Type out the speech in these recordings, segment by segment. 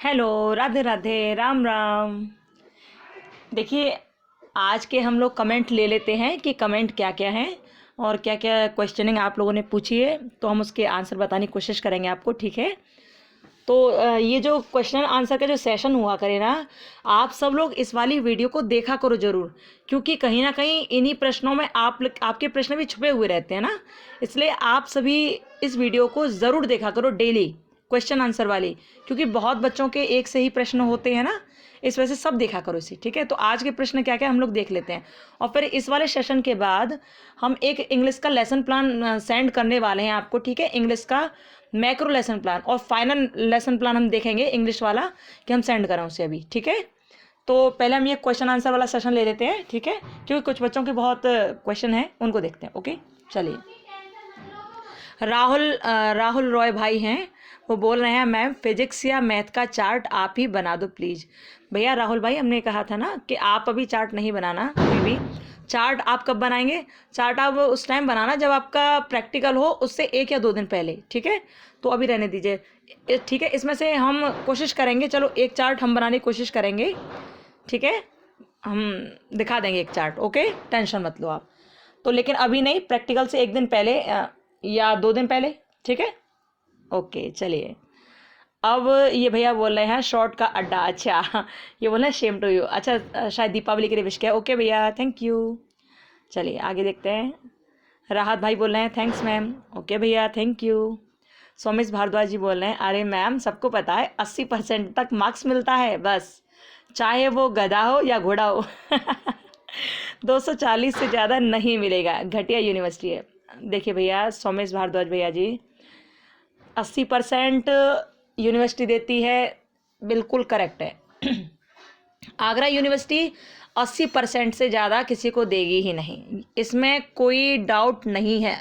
Hello, Radhe Radhe, Ram Ram. देखिए, आज के हम लोग कमेंट ले लेते हैं कि कमेंट क्या क्या हैं और क्या क्या क्वेश्चनिंग आप लोगों ने पूछी है, तो हम उसके आंसर बताने की कोशिश करेंगे आपको। ठीक है, तो ये जो क्वेश्चन आंसर का जो सेशन हुआ करे ना, आप सब लोग इस वाली वीडियो को देखा करो ज़रूर, क्योंकि कहीं ना कहीं इन्हीं प्रश्नों में आपके प्रश्न भी छुपे हुए रहते हैं ना। इसलिए आप सभी इस वीडियो को ज़रूर देखा करो डेली, क्वेश्चन आंसर वाली, क्योंकि बहुत बच्चों के एक से ही प्रश्न होते हैं ना, इस वजह से सब देखा करो इसी। ठीक है, तो आज के प्रश्न क्या क्या हम लोग देख लेते हैं, और फिर इस वाले सेशन के बाद हम एक इंग्लिश का लेसन प्लान सेंड करने वाले हैं आपको। ठीक है, इंग्लिश का मैक्रो लेसन प्लान और फाइनल लेसन प्लान हम देखेंगे इंग्लिश वाला कि हम सेंड करें उसे अभी। ठीक है, तो पहले हम ये क्वेश्चन आंसर वाला सेशन ले लेते हैं। ठीक है, क्योंकि कुछ बच्चों के बहुत क्वेश्चन हैं, उनको देखते हैं। ओके, चलिए। राहुल रॉय भाई हैं, वो बोल रहे हैं मैम फिजिक्स या मैथ का चार्ट आप ही बना दो प्लीज़। भैया राहुल भाई, हमने कहा था ना कि आप अभी चार्ट नहीं बनाना अभी भी। चार्ट आप कब बनाएंगे? चार्ट आप उस टाइम बनाना जब आपका प्रैक्टिकल हो, उससे 1 या 2 दिन पहले। ठीक है, तो अभी रहने दीजिए। ठीक है, इसमें से हम कोशिश करेंगे, चलो एक चार्ट हम बनाने की कोशिश करेंगे। ठीक है, हम दिखा देंगे एक चार्ट। ओके, टेंशन मत लो आप। तो लेकिन अभी नहीं, प्रैक्टिकल से 1 दिन पहले या 2 दिन पहले। ठीक है, ओके चलिए। अब ये भैया बोल रहे हैं शॉर्ट का अड्डा। अच्छा, ये बोल रहे हैं शेम टू यू। अच्छा, शायद दीपावली के लिए विश किया। ओके भैया, थैंक यू। चलिए आगे देखते हैं। राहत भाई बोल रहे हैं थैंक्स मैम। ओके भैया, थैंक यू। सोमेश भारद्वाज जी बोल रहे हैं अरे मैम सबको पता है 80% तक मार्क्स मिलता है, बस चाहे वो गधा हो या घोड़ा हो। 240 से ज़्यादा नहीं मिलेगा, घटिया यूनिवर्सिटी है। देखिए भैया सोमेश भारद्वाज भैया जी, 80% यूनिवर्सिटी देती है, बिल्कुल करेक्ट है। आगरा यूनिवर्सिटी 80% से ज़्यादा किसी को देगी ही नहीं, इसमें कोई डाउट नहीं है,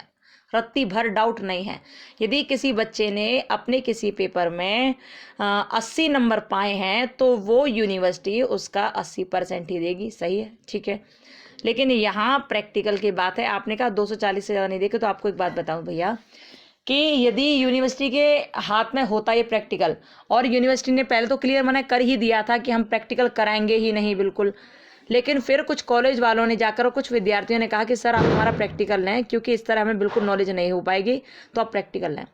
रत्ती भर डाउट नहीं है। यदि किसी बच्चे ने अपने किसी पेपर में 80 नंबर पाए हैं तो वो यूनिवर्सिटी उसका 80% ही देगी। सही है, ठीक है। लेकिन यहाँ प्रैक्टिकल की बात है, आपने कहा 240 से ज़्यादा नहीं देखे, तो आपको एक बात बताऊँ भैया कि यदि यूनिवर्सिटी के हाथ में होता ये प्रैक्टिकल, और यूनिवर्सिटी ने पहले तो क्लियर मना कर ही दिया था कि हम प्रैक्टिकल कराएंगे ही नहीं बिल्कुल, लेकिन फिर कुछ कॉलेज वालों ने जाकर और कुछ विद्यार्थियों ने कहा कि सर आप हमारा प्रैक्टिकल लें, क्योंकि इस तरह हमें बिल्कुल नॉलेज नहीं हो पाएगी, तो आप प्रैक्टिकल लें।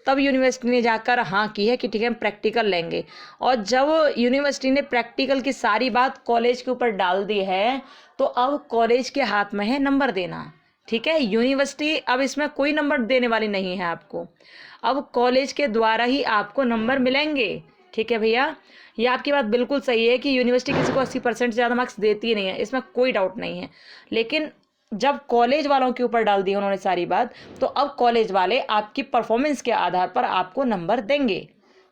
तब यूनिवर्सिटी ने जाकर हाँ की है कि ठीक है हम प्रैक्टिकल लेंगे। और जब यूनिवर्सिटी ने प्रैक्टिकल की सारी बात कॉलेज के ऊपर डाल दी है, तो अब कॉलेज के हाथ में है नंबर देना। ठीक है, यूनिवर्सिटी अब इसमें कोई नंबर देने वाली नहीं है आपको, अब कॉलेज के द्वारा ही आपको नंबर मिलेंगे। ठीक है भैया, ये आपकी बात बिल्कुल सही है कि यूनिवर्सिटी किसी को 80% से ज़्यादा मार्क्स देती ही नहीं है, इसमें कोई डाउट नहीं है। लेकिन जब कॉलेज वालों के ऊपर डाल दी उन्होंने सारी बात, तो अब कॉलेज वाले आपकी परफॉर्मेंस के आधार पर आपको नंबर देंगे।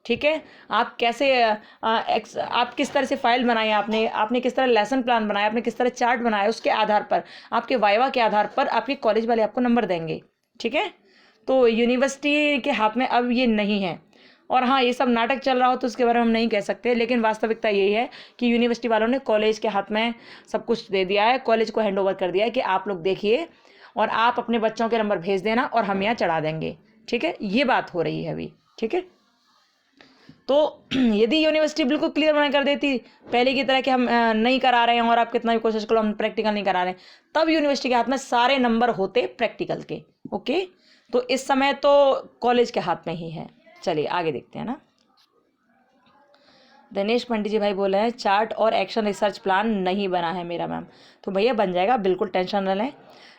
ठीक है, आप कैसे आप किस तरह से फाइल बनाई, आपने किस तरह लेसन प्लान बनाया, आपने किस तरह चार्ट बनाया, उसके आधार पर, आपके वाइवा के आधार पर आपके कॉलेज वाले आपको नंबर देंगे। ठीक है, तो यूनिवर्सिटी के हाथ में अब ये नहीं है। और हाँ, ये सब नाटक चल रहा हो तो उसके बारे में हम नहीं कह सकते, लेकिन वास्तविकता यही है कि यूनिवर्सिटी वालों ने कॉलेज के हाथ में सब कुछ दे दिया है, कॉलेज को हैंड ओवर कर दिया है कि आप लोग देखिए और आप अपने बच्चों के नंबर भेज देना और हम यहाँ चढ़ा देंगे। ठीक है, ये बात हो रही है अभी। ठीक है, तो यदि यूनिवर्सिटी बिल्कुल क्लियर मना कर देती पहले की तरह कि हम नहीं करा रहे हैं और आप कितना भी कोशिश करो हम प्रैक्टिकल नहीं करा रहे हैं, तब यूनिवर्सिटी के हाथ में सारे नंबर होते प्रैक्टिकल के। ओके, तो इस समय तो कॉलेज के हाथ में ही है। चलिए आगे देखते हैं ना। दिनेश पंडित जी भाई बोले हैं चार्ट और एक्शन रिसर्च प्लान नहीं बना है मेरा मैम। तो भैया बन जाएगा, बिल्कुल टेंशन न लें।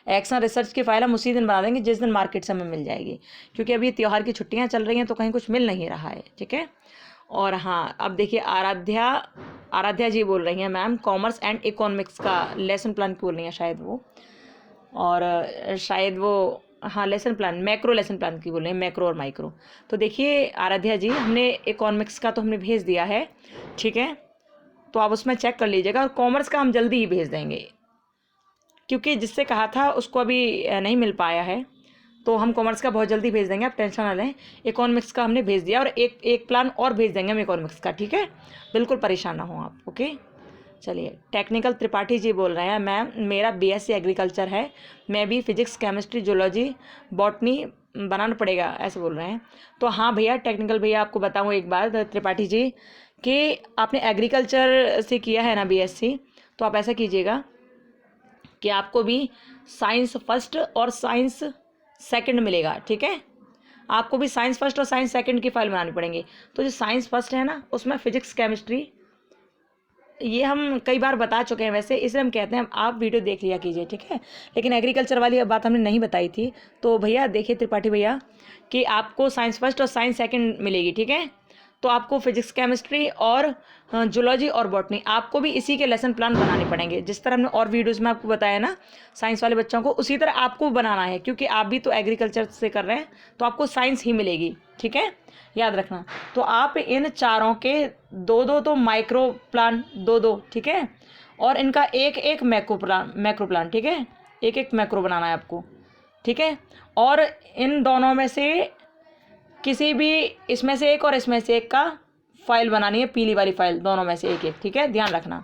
एक्शन रिसर्च की फाइल हम उसी दिन बना देंगे जिस दिन मार्केट से हमें मिल जाएगी, क्योंकि अभी त्यौहार की छुट्टियां चल रही हैं तो कहीं कुछ मिल नहीं रहा है। ठीक है, और हाँ अब देखिए आराध्या जी बोल रही हैं मैम कॉमर्स एंड इकोनॉमिक्स का लेसन प्लान बोल रही हैं शायद वो, और शायद वो हाँ lesson plan, macro lesson plan की बोल रहे हैं, मैक्रो और माइक्रो। तो देखिए आराध्या जी, हमने इकोनॉमिक्स का तो हमने भेज दिया है। ठीक है, तो आप उसमें चेक कर लीजिएगा, और कॉमर्स का हम जल्दी ही भेज देंगे, क्योंकि जिससे कहा था उसको अभी नहीं मिल पाया है, तो हम कॉमर्स का बहुत जल्दी भेज देंगे, आप टेंशन ना लें। इकोनॉमिक्स का हमने भेज दिया और एक प्लान और भेज देंगे हम इकोनॉमिक्स का। ठीक है, बिल्कुल परेशान ना हो आप। ओके, चलिए। टेक्निकल त्रिपाठी जी बोल रहे हैं मैम मेरा बीएससी एग्रीकल्चर है, मैं भी फिजिक्स केमिस्ट्री जूलॉजी बॉटनी बनाना पड़ेगा ऐसे बोल रहे हैं। तो हाँ भैया टेक्निकल भैया, आपको बताऊँ एक बात त्रिपाठी जी कि आपने एग्रीकल्चर से किया है ना बीएससी, तो आप ऐसा कीजिएगा कि आपको भी साइंस फर्स्ट और साइंस सेकंड मिलेगा, ठीक है। आपको भी साइंस फर्स्ट और साइंस सेकंड की फाइल बनानी पड़ेंगी। तो जो साइंस फर्स्ट है ना, उसमें फिजिक्स केमिस्ट्री, ये हम कई बार बता चुके हैं वैसे, इसलिए हम कहते हैं आप वीडियो देख लिया कीजिए, ठीक है। लेकिन एग्रीकल्चर वाली बात हमने नहीं बताई थी, तो भैया देखिए त्रिपाठी भैया कि आपको साइंस फर्स्ट और साइंस सेकंड मिलेगी, ठीक है। तो आपको फिजिक्स केमिस्ट्री और जूलॉजी और बॉटनी आपको भी इसी के लेसन प्लान बनाने पड़ेंगे, जिस तरह हमने और वीडियोज़ में आपको बताया ना साइंस वाले बच्चों को, उसी तरह आपको बनाना है, क्योंकि आप भी तो एग्रीकल्चर से कर रहे हैं, तो आपको साइंस ही मिलेगी, ठीक है, याद रखना। तो आप इन चारों के दो दो तो माइक्रो प्लान दो दो, ठीक है, और इनका एक एक मैक्रो प्लान, ठीक है, एक एक मैक्रो बनाना है आपको, ठीक है। और इन दोनों में से किसी भी इसमें से एक और इसमें से एक का फाइल बनानी है, पीली वाली फाइल, दोनों में से एक एक, ठीक है, ध्यान रखना।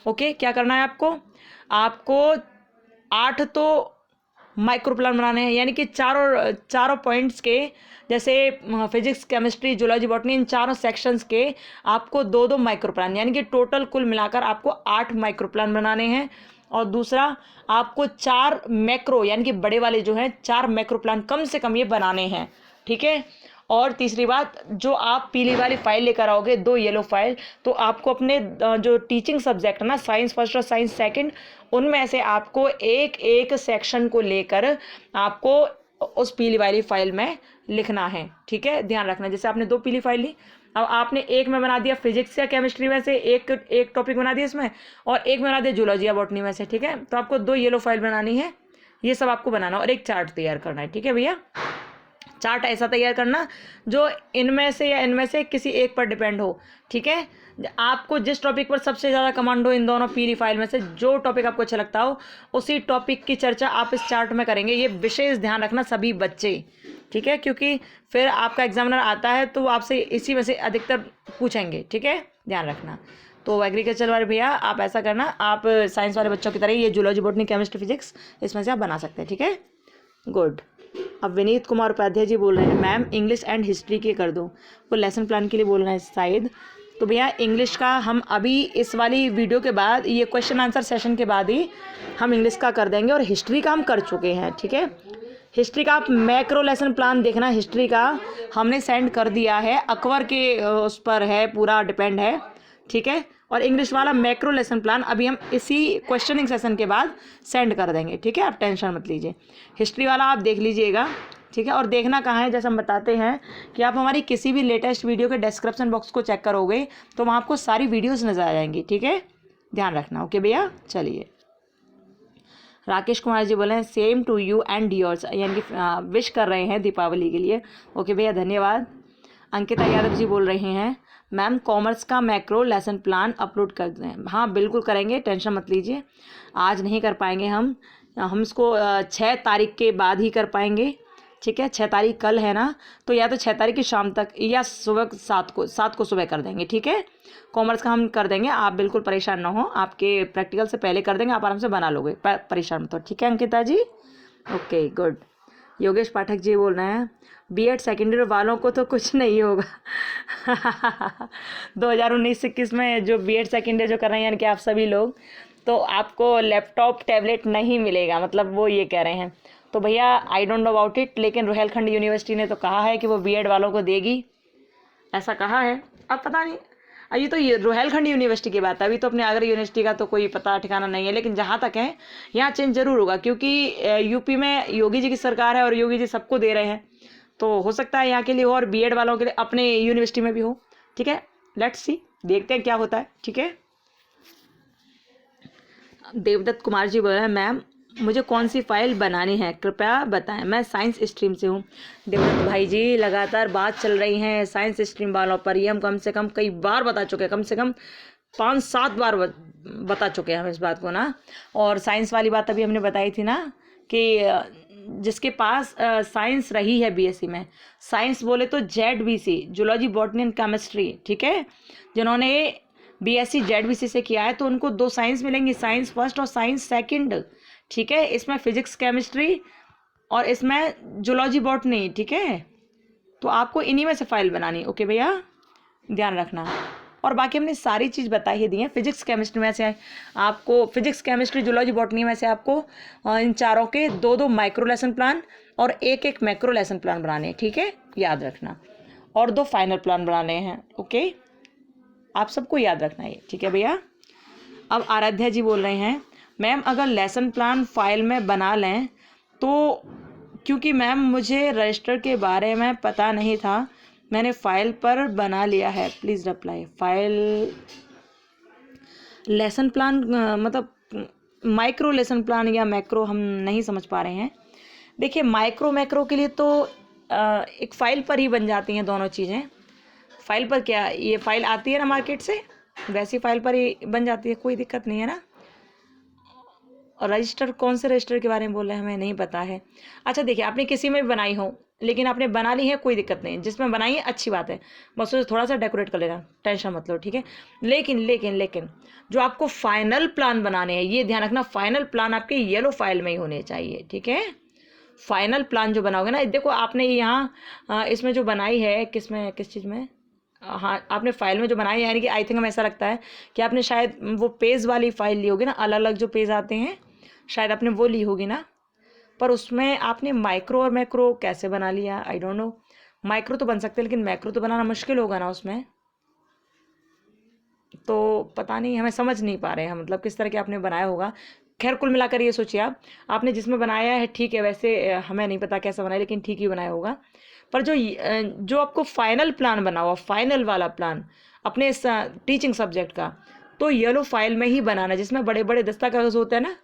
ओके, क्या करना है आपको 8 तो माइक्रो प्लान बनाने हैं, यानी कि चारों पॉइंट्स के, जैसे फिजिक्स केमिस्ट्री जूलॉजी बॉटनी, इन चारों सेक्शंस के आपको दो दो माइक्रो प्लान, यानी कि टोटल कुल मिलाकर आपको 8 माइक्रो प्लान बनाने हैं। और दूसरा, आपको 4 मैक्रो यानी कि बड़े वाले जो हैं 4 मैक्रो प्लान कम से कम ये बनाने हैं, ठीक है। और तीसरी बात, जो आप पीली वाली फाइल लेकर आओगे 2 येलो फाइल, तो आपको अपने जो टीचिंग सब्जेक्ट है ना, साइंस फर्स्ट और साइंस सेकंड, उनमें से आपको एक एक सेक्शन को लेकर आपको उस पीली वाली फाइल में लिखना है, ठीक है, ध्यान रखना। जैसे आपने 2 पीली फाइल ली, अब आपने एक में बना दिया फिजिक्स या केमिस्ट्री में से एक टॉपिक बना दिया इसमें, और एक में बना दिया जूलॉजी या बॉटनी में से, ठीक है। तो आपको 2 येलो फाइल बनानी है, ये सब आपको बनाना, और एक चार्ट तैयार करना है, ठीक है भैया। चार्ट ऐसा तैयार करना जो इनमें से या इनमें से किसी एक पर डिपेंड हो, ठीक है। आपको जिस टॉपिक पर सबसे ज़्यादा कमांड हो इन दोनों पीली फाइल में से, जो टॉपिक आपको अच्छा लगता हो, उसी टॉपिक की चर्चा आप इस चार्ट में करेंगे। ये विशेष ध्यान रखना सभी बच्चे, ठीक है, क्योंकि फिर आपका एग्जामिनर आता है तो आपसे इसी में से अधिकतर पूछेंगे, ठीक है, ध्यान रखना। तो एग्रीकल्चर वाले भैया आप ऐसा करना, आप साइंस वाले बच्चों की तरह ये जूलॉजी बॉटनी केमिस्ट्री फिजिक्स इसमें से आप बना सकते हैं, ठीक है, गुड। अब विनीत कुमार उपाध्याय जी बोल रहे हैं, मैम इंग्लिश एंड हिस्ट्री के कर दो, वो लेसन प्लान के लिए बोल रहे हैं शायद। तो भैया इंग्लिश का हम अभी इस वाली वीडियो के बाद, ये क्वेश्चन आंसर सेशन के बाद ही हम इंग्लिश का कर देंगे, और हिस्ट्री का हम कर चुके हैं, ठीक है। हिस्ट्री का आप मैक्रो लेसन प्लान देखना, हिस्ट्री का हमने सेंड कर दिया है, अकबर के उस पर है, पूरा डिपेंड है, ठीक है। और इंग्लिश वाला मैक्रो लेसन प्लान अभी हम इसी क्वेश्चनिंग सेशन के बाद सेंड कर देंगे, ठीक है, आप टेंशन मत लीजिए। हिस्ट्री वाला आप देख लीजिएगा, ठीक है। और देखना कहाँ है, जैसे हम बताते हैं कि आप हमारी किसी भी लेटेस्ट वीडियो के डिस्क्रिप्शन बॉक्स को चेक करोगे तो वहाँ आपको सारी वीडियोज़ नज़र आ जाएंगी, ठीक है, ध्यान रखना। ओके भैया, चलिए। राकेश कुमार जी बोले हैं same to you and yours, यानी कि विश कर रहे हैं दीपावली के लिए। ओके भैया, धन्यवाद। अंकिता यादव जी बोल रहे हैं मैम कॉमर्स का मैक्रो लेसन प्लान अपलोड कर दें। हाँ बिल्कुल करेंगे, टेंशन मत लीजिए। आज नहीं कर पाएंगे हम इसको 6 तारीख के बाद ही कर पाएंगे, ठीक है। 6 तारीख कल है ना, तो या तो 6 तारीख की शाम तक या सुबह 7 को सुबह कर देंगे, ठीक है। कॉमर्स का हम कर देंगे, आप बिल्कुल परेशान ना हो, आपके प्रैक्टिकल से पहले कर देंगे, आप आराम से बना लोगे, परेशान मत हो, ठीक है अंकिता जी। Okay good. योगेश पाठक जी बोल रहे हैं बीएड सेकेंड ईयर वालों को तो कुछ नहीं होगा 2019-21 में जो बीएड सेकेंड ईयर जो कर रहे हैं, यानी कि आप सभी लोग, तो आपको लैपटॉप टैबलेट नहीं मिलेगा, मतलब वो ये कह रहे हैं। तो भैया I don't know about it, लेकिन रुहेलखंड यूनिवर्सिटी ने तो कहा है कि वो बीएड वालों को देगी, ऐसा कहा है। अब पता नहीं, अभी तो ये रुहेलखंड यूनिवर्सिटी की बात है, अभी तो अपने आगरा यूनिवर्सिटी का तो कोई पता ठिकाना नहीं है, लेकिन जहाँ तक है यहाँ चेंज जरूर होगा, क्योंकि यूपी में योगी जी की सरकार है और योगी जी सबको दे रहे हैं, तो हो सकता है यहाँ के लिए हो और बीएड वालों के लिए अपने यूनिवर्सिटी में भी हो, ठीक है। लेट्स सी, देखते हैं क्या होता है, ठीक है। देवदत्त कुमार जी बोल रहे हैं मैम मुझे कौन सी फाइल बनानी है कृपया बताएं, मैं साइंस स्ट्रीम से हूँ। देवदत्त भाई जी लगातार बात चल रही है साइंस स्ट्रीम वालों पर, ये हम कम से कम कई बार बता चुके हैं, कम से कम 5-7 बार बता चुके हैं हम इस बात को ना। और साइंस वाली बात अभी हमने बताई थी ना कि जिसके पास साइंस रही है बीएससी में, साइंस बोले तो जेडबीसी जूलॉजी बॉटनी एंड केमिस्ट्री, ठीक है, जिन्होंने बीएससी जेडबीसी से किया है तो उनको 2 साइंस मिलेंगी, साइंस फर्स्ट और साइंस सेकंड, ठीक है। इसमें फिजिक्स केमिस्ट्री और इसमें जूलॉजी बॉटनी, ठीक है। तो आपको इन्हीं में से फाइल बनानी, ओके भैया, ध्यान रखना। और बाकी हमने सारी चीज़ बता ही दी है। फिजिक्स केमिस्ट्री में से आपको फिजिक्स केमिस्ट्री जूलॉजी बॉटनी में से आपको इन चारों के 2-2 माइक्रो लेसन प्लान और एक मैक्रो लेसन प्लान बनाने हैं, ठीक है, याद रखना, और 2 फाइनल प्लान बनाने हैं। ओके, आप सबको याद रखना है, ठीक है भैया। अब आराध्या जी बोल रहे हैं मैम अगर लेसन प्लान फाइल में बना लें तो, क्योंकि मैम मुझे रजिस्टर के बारे में पता नहीं था, मैंने फाइल पर बना लिया है, please reply. File lesson plan मतलब माइक्रो लेसन प्लान या मैक्रो, हम नहीं समझ पा रहे हैं। देखिए माइक्रो मैक्रो के लिए तो एक फ़ाइल पर ही बन जाती हैं दोनों चीज़ें। फाइल पर क्या, ये फाइल आती है ना मार्केट से, वैसी फाइल पर ही बन जाती है, कोई दिक्कत नहीं है ना। और रजिस्टर, कौन से रजिस्टर के बारे में बोल रहे हैं हमें नहीं पता है। अच्छा देखिए, आपने किसी में भी बनाई हो, लेकिन आपने बना ली है, कोई दिक्कत नहीं, जिसमें बनाई है अच्छी बात है, बस उसे थोड़ा सा डेकोरेट कर लेना, टेंशन मत लो, ठीक है। लेकिन जो आपको फाइनल प्लान बनाने हैं, ये ध्यान रखना, फाइनल प्लान आपके येलो फाइल में ही होने चाहिए, ठीक है। फाइनल प्लान जो बनाओगे ना, देखो आपने यहाँ इसमें जो बनाई है, किस चीज़ में, हाँ आपने फाइल में जो बनाई है, यानी कि आई थिंक हमें ऐसा लगता है कि आपने शायद वो पेज वाली फाइल ली होगी ना, अलग अलग जो पेज आते हैं, शायद आपने वो ली होगी ना। पर उसमें आपने माइक्रो और मैक्रो कैसे बना लिया, आई डोंट नो। माइक्रो तो बन सकते हैं, लेकिन मैक्रो तो बनाना मुश्किल होगा ना उसमें, तो पता नहीं, हमें समझ नहीं पा रहे हैं मतलब किस तरह के आपने बनाया होगा। खैर कुल मिलाकर ये सोचिए आपने जिसमें बनाया है ठीक है, वैसे हमें नहीं पता कैसा बनाया, लेकिन ठीक ही बनाया होगा। पर जो आपको फाइनल प्लान बना हुआ, फाइनल वाला प्लान अपने इस टीचिंग सब्जेक्ट का, तो येलो फाइल में ही बनाना, जिसमें बड़े बड़े दस्ता कागज होते हैं ना,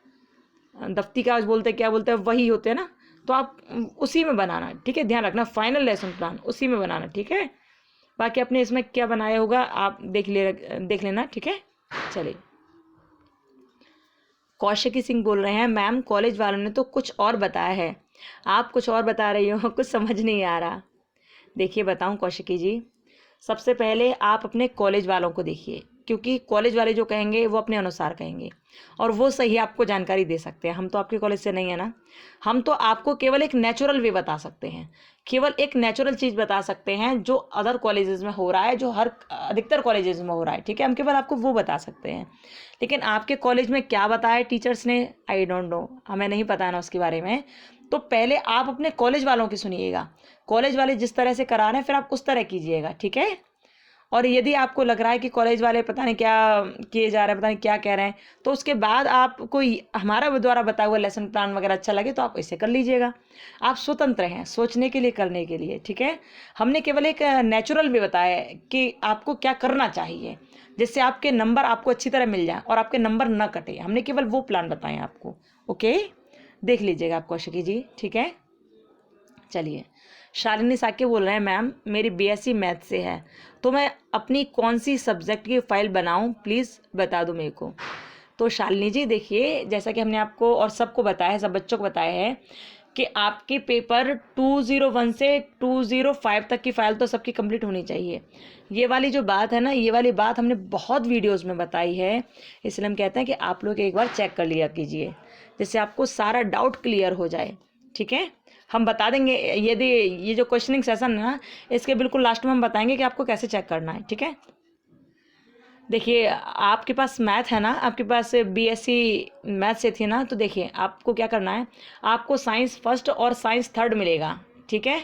दफ्ती कागज बोलते हैं, क्या बोलते हैं, वही होते हैं ना, तो आप उसी में बनाना, ठीक है। ध्यान रखना फाइनल लेसन प्लान उसी में बनाना, ठीक है। बाकी आपने इसमें क्या बनाया होगा आप देख लेना, ठीक है। चलिए, कौशिकी सिंह बोल रहे हैं मैम कॉलेज वालों ने तो कुछ और बताया है, आप कुछ और बता रही हो, कुछ समझ नहीं आ रहा। देखिए बताऊं कौशिकी जी, सबसे पहले आप अपने कॉलेज वालों को देखिए, क्योंकि कॉलेज वाले जो कहेंगे वो अपने अनुसार कहेंगे और वो सही आपको जानकारी दे सकते हैं। हम तो आपके कॉलेज से नहीं है ना, हम तो आपको केवल एक नेचुरल वे बता सकते हैं, केवल एक नेचुरल चीज़ बता सकते हैं जो अदर कॉलेजेस में हो रहा है, जो हर अधिकतर कॉलेजेस में हो रहा है, ठीक है। हम केवल आपको वो बता सकते हैं, लेकिन आपके कॉलेज में क्या बताया टीचर्स ने, आई डोंट नो, हमें नहीं पता है ना उसके बारे में। तो पहले आप अपने कॉलेज वालों की सुनिएगा, कॉलेज वाले जिस तरह से करा रहे हैं फिर आप उस तरह कीजिएगा, ठीक है। और यदि आपको लग रहा है कि कॉलेज वाले पता नहीं क्या किए जा रहे हैं, पता नहीं क्या कह रहे हैं, तो उसके बाद आपको हमारा द्वारा बताया हुआ लेसन प्लान वगैरह अच्छा लगे तो आप इसे कर लीजिएगा। आप स्वतंत्र हैं सोचने के लिए, करने के लिए, ठीक है। हमने केवल एक नेचुरल वे बताया है कि आपको क्या करना चाहिए, जिससे आपके नंबर आपको अच्छी तरह मिल जाए और आपके नंबर न कटे। हमने केवल वो प्लान बताए आपको, ओके, देख लीजिएगा आप कौशिकी जी, ठीक है। चलिए, शालिनी साके बोल रहे हैं मैम मेरी बीएससी मैथ से है, तो मैं अपनी कौन सी सब्जेक्ट की फ़ाइल बनाऊं, प्लीज़ बता दो मेरे को। तो शालिनी जी देखिए, जैसा कि हमने आपको और सबको बताया है, सब बच्चों को बताया है कि आपके पेपर 201 से 205 तक की फ़ाइल तो सबकी कंप्लीट होनी चाहिए। ये वाली जो बात है ना, ये वाली बात हमने बहुत वीडियोज़ में बताई है, इसलिए हम कहते हैं कि आप लोग एक बार चेक कर लिया कीजिए, जिससे आपको सारा डाउट क्लियर हो जाए, ठीक है। हम बता देंगे, यदि ये जो क्वेश्चनिंग सेशन है ना, इसके बिल्कुल लास्ट में हम बताएंगे कि आपको कैसे चेक करना है, ठीक है। देखिए आपके पास मैथ है ना, आपके पास बीएससी मैथ से थी ना, तो देखिए आपको क्या करना है, आपको साइंस फर्स्ट और साइंस थर्ड मिलेगा, ठीक है।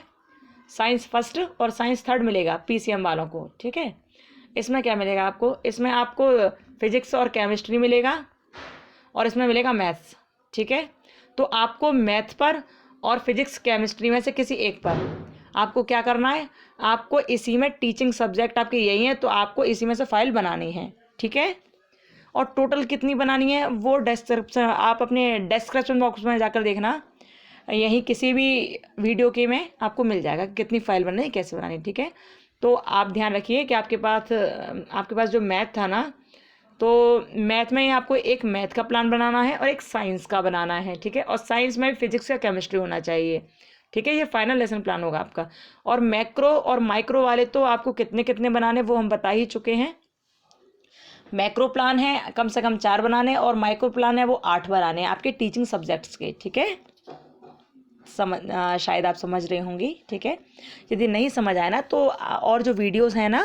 साइंस फर्स्ट और साइंस थर्ड मिलेगा पीसीएम वालों को, ठीक है। इसमें क्या मिलेगा आपको, इसमें आपको फिजिक्स और केमिस्ट्री मिलेगा और इसमें मिलेगा मैथ्स, ठीक है। तो आपको मैथ पर और फिजिक्स केमिस्ट्री में से किसी एक पर आपको क्या करना है, आपको इसी में टीचिंग सब्जेक्ट आपके यही है, तो आपको इसी में से फाइल बनानी है, ठीक है। और टोटल कितनी बनानी है वो डिस्क्रिप्शन, आप अपने डिस्क्रिप्शन बॉक्स में जाकर देखना, यहीं किसी भी वीडियो के में आपको मिल जाएगा कितनी फाइल बननी है, कैसे बनानी है, ठीक है। तो आप ध्यान रखिए कि आपके पास जो मैथ था ना, तो मैथ में आपको एक मैथ का प्लान बनाना है और एक साइंस का बनाना है, ठीक है। और साइंस में फिजिक्स या केमिस्ट्री होना चाहिए, ठीक है। ये फाइनल लेसन प्लान होगा आपका। और मैक्रो और माइक्रो वाले तो आपको कितने कितने बनाने वो हम बता ही चुके हैं। मैक्रो प्लान है कम से कम 4 बनाने और माइक्रो प्लान है वो 8 बनाने हैं आपके टीचिंग सब्जेक्ट्स के, ठीक है। शायद आप समझ रहे होंगी, ठीक है। यदि नहीं समझ आया ना तो और जो वीडियोस हैं ना,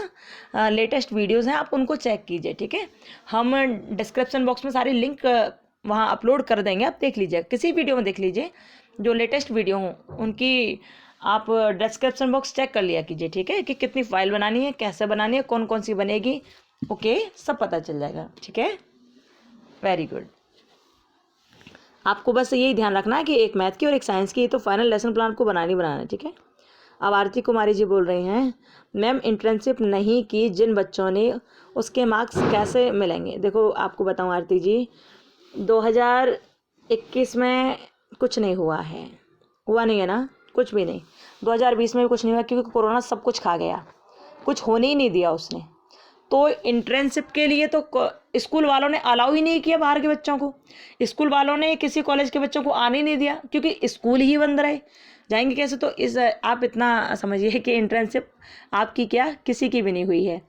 लेटेस्ट वीडियोस हैं, आप उनको चेक कीजिए, ठीक है। हम डिस्क्रिप्शन बॉक्स में सारी लिंक वहाँ अपलोड कर देंगे, आप देख लीजिए, किसी वीडियो में देख लीजिए, जो लेटेस्ट वीडियो हों उनकी आप डिस्क्रिप्शन बॉक्स चेक कर लिया कीजिए, ठीक है, कि कितनी फाइल बनानी है, कैसे बनानी है, कौन कौन सी बनेगी, ओके, सब पता चल जाएगा, ठीक है। Very good. आपको बस यही ध्यान रखना है कि एक मैथ की और एक साइंस की, तो फाइनल लेसन प्लान को बनाना है, ठीक है। अब आरती कुमारी जी बोल रही हैं, मैम इंटर्नशिप नहीं की जिन बच्चों ने, उसके मार्क्स कैसे मिलेंगे। देखो आपको बताऊं आरती जी, 2021 में कुछ नहीं हुआ नहीं है ना, कुछ भी नहीं। 2020 में भी कुछ नहीं हुआ, क्योंकि कोरोना सब कुछ खा गया, कुछ होने ही नहीं दिया उसने। तो इंटर्नशिप के लिए तो स्कूल वालों ने अलाउ ही नहीं किया बाहर के बच्चों को, स्कूल वालों ने किसी कॉलेज के बच्चों को आने ही नहीं दिया, क्योंकि स्कूल ही बंद रहे, जाएंगे कैसे। तो आप इतना समझिए कि इंटर्नशिप आपकी क्या, किसी की भी नहीं हुई है,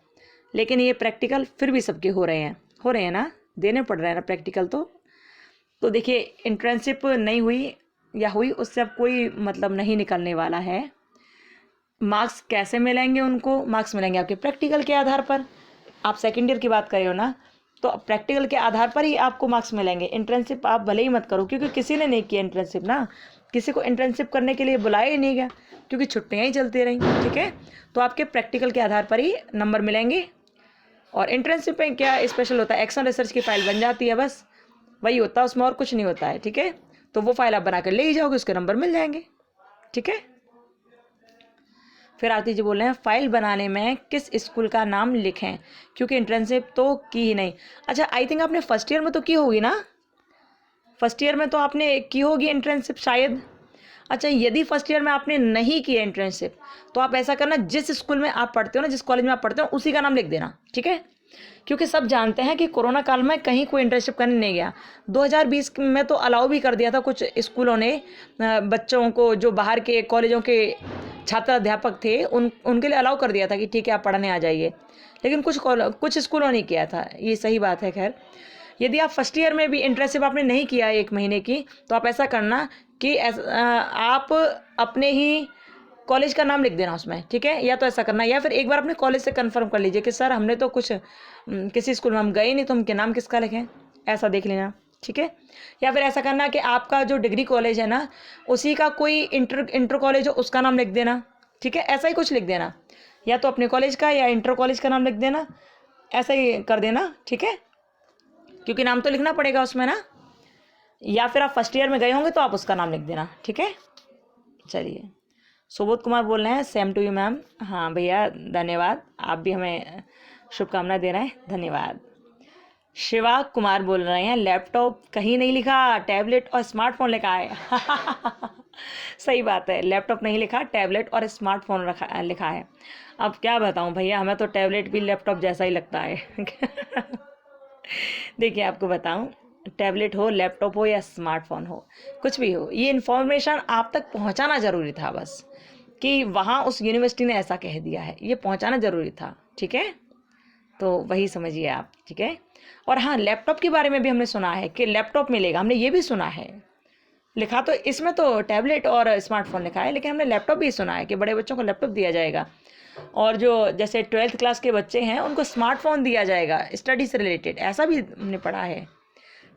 लेकिन ये प्रैक्टिकल फिर भी सबके हो रहे हैं ना, देने पड़ रहे हैं ना प्रैक्टिकल। तो देखिए, इंटर्नशिप नहीं हुई या हुई, उससे अब कोई मतलब नहीं निकलने वाला है। मार्क्स कैसे मिलेंगे उनको, मार्क्स मिलेंगे आपके प्रैक्टिकल के आधार पर। आप सेकेंड ईयर की बात कर रहे हो ना, तो प्रैक्टिकल के आधार पर ही आपको मार्क्स मिलेंगे। इंटर्नशिप आप भले ही मत करो, क्योंकि किसी ने नहीं किया इंटर्नशिप ना, किसी को इंटर्नशिप करने के लिए बुलाया ही नहीं गया, क्योंकि छुट्टियाँ ही चलती रहीं, ठीक है। तो आपके प्रैक्टिकल के आधार पर ही नंबर मिलेंगे। और इंटर्नशिप में क्या स्पेशल होता है, एक्शन रिसर्च की फाइल बन जाती है, बस वही होता है उसमें, और कुछ नहीं होता है, ठीक है। तो वो फाइल आप बना कर ले ही जाओगे, उसके नंबर मिल जाएंगे, ठीक है। फिर आरती जी बोल रहे हैं, फाइल बनाने में किस स्कूल का नाम लिखें, क्योंकि इंटर्नशिप तो की ही नहीं। अच्छा, आई थिंक आपने फर्स्ट ईयर में तो की होगी ना, फर्स्ट ईयर में तो आपने की होगी इंटर्नशिप शायद। अच्छा, यदि फर्स्ट ईयर में आपने नहीं किया इंटर्नशिप, तो आप ऐसा करना, जिस स्कूल में आप पढ़ते हो ना, जिस कॉलेज में आप पढ़ते हो, उसी का नाम लिख देना, ठीक है। क्योंकि सब जानते हैं कि कोरोना काल में कहीं कोई इंटर्नशिप करने नहीं गया। 2020 में तो अलाउ भी कर दिया था कुछ स्कूलों ने, बच्चों को जो बाहर के कॉलेजों के छात्र अध्यापक थे उनके लिए अलाउ कर दिया था कि ठीक है आप पढ़ने आ जाइए, लेकिन कुछ स्कूलों ने किया था, ये सही बात है। खैर, यदि आप फर्स्ट ईयर में भी इंटर्नशिप आपने नहीं किया 1 महीने की, तो आप ऐसा करना कि आप अपने ही कॉलेज का नाम लिख देना उसमें, ठीक है। या तो ऐसा करना, या फिर एक बार अपने कॉलेज से कंफर्म कर लीजिए कि सर हमने तो कुछ किसी स्कूल में हम गए नहीं, तो हम के नाम किसका लिखें, ऐसा देख लेना, ठीक है। या फिर ऐसा करना कि आपका जो डिग्री कॉलेज है ना, उसी का कोई इंटर कॉलेज हो, उसका नाम लिख देना, ठीक है। ऐसा ही कुछ लिख देना, या तो अपने कॉलेज का या इंटर कॉलेज का नाम लिख देना, ऐसा ही कर देना, ठीक है, क्योंकि नाम तो लिखना पड़ेगा उसमें ना। या फिर आप फर्स्ट ईयर में गए होंगे तो आप उसका नाम लिख देना, ठीक है। चलिए, सुबोध कुमार बोल रहे हैं, सेम टू यू मैम। हाँ भैया, धन्यवाद, आप भी हमें शुभकामना दे रहे हैं, धन्यवाद। शिवा कुमार बोल रहे हैं, लैपटॉप कहीं नहीं लिखा, टैबलेट और स्मार्टफोन लिखा है। सही बात है, लैपटॉप नहीं लिखा, टैबलेट और स्मार्टफोन लिखा है। अब क्या बताऊं भैया, हमें तो टैबलेट भी लैपटॉप जैसा ही लगता है। देखिए आपको बताऊं, टैबलेट हो, लैपटॉप हो या स्मार्टफोन हो, कुछ भी हो, ये इन्फॉर्मेशन आप तक पहुंचाना ज़रूरी था, बस कि वहाँ उस यूनिवर्सिटी ने ऐसा कह दिया है, ये पहुंचाना ज़रूरी था, ठीक है। तो वही समझिए आप, ठीक है। और हाँ, लैपटॉप के बारे में भी हमने सुना है कि लैपटॉप मिलेगा, हमने ये भी सुना है। लिखा तो इसमें तो टैबलेट और स्मार्टफोन लिखा है, लेकिन हमने लैपटॉप भी सुना है कि बड़े बच्चों को लैपटॉप दिया जाएगा, और जो जैसे 12th क्लास के बच्चे हैं उनको स्मार्टफोन दिया जाएगा स्टडी से रिलेटेड, ऐसा भी हमने पढ़ा है,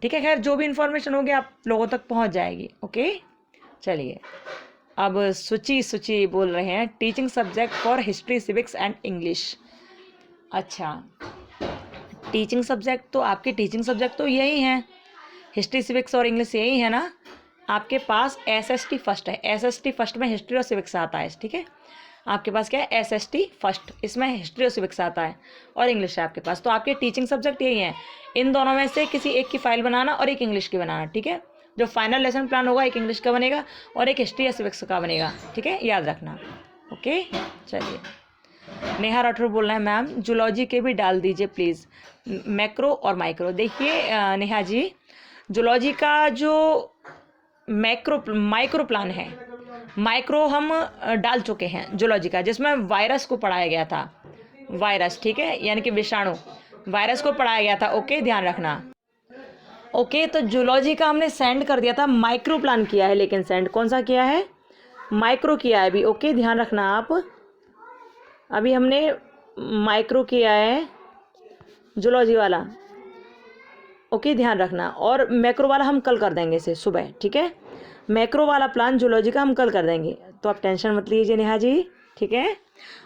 ठीक है। खैर, जो भी इन्फॉर्मेशन होगी आप लोगों तक पहुंच जाएगी, ओके। चलिए, अब सुची बोल रहे हैं, teaching subject for history, civics and English. अच्छा, टीचिंग सब्जेक्ट तो आपके टीचिंग सब्जेक्ट तो यही हैं, हिस्ट्री, सिविक्स और इंग्लिश यही है ना। आपके पास SST फर्स्ट है, SST फर्स्ट में हिस्ट्री और सिविक्स आता है, ठीक है। आपके पास क्या है, SST फर्स्ट, इसमें हिस्ट्री और सिविक्स आता है, और इंग्लिश है आपके पास। तो आपके टीचिंग सब्जेक्ट यही हैं, इन दोनों में से किसी एक की फाइल बनाना और एक इंग्लिश की बनाना, ठीक है। जो फाइनल लेसन प्लान होगा, एक इंग्लिश का बनेगा और एक हिस्ट्री या सिविक्स का बनेगा, ठीक है, याद रखना, ओके। चलिए, नेहा राठौर बोल रहे हैं, मैम जूलॉजी के भी डाल दीजिए प्लीज़, मैक्रो और माइक्रो। देखिए नेहा जी, जूलॉजी का जो माइक्रो प्लान है, माइक्रो हम डाल चुके हैं जूलॉजी का, जिसमें वायरस को पढ़ाया गया था, वायरस, ठीक है, यानी कि विषाणु, वायरस को पढ़ाया गया था, ओके, ध्यान रखना। ओके, तो जूलॉजी का हमने सेंड कर दिया था, माइक्रो प्लान किया है, लेकिन सेंड कौन सा किया है, माइक्रो किया है अभी। ओके, ध्यान रखना आप, अभी हमने माइक्रो किया है जूलॉजी वाला। ओके, ध्यान रखना। और मैक्रो वाला हम कल कर देंगे इसे सुबह, ठीक है। मैक्रो वाला प्लान जूलॉजी का हम कल कर देंगे, तो आप टेंशन मत लीजिए नेहा जी, ठीक है।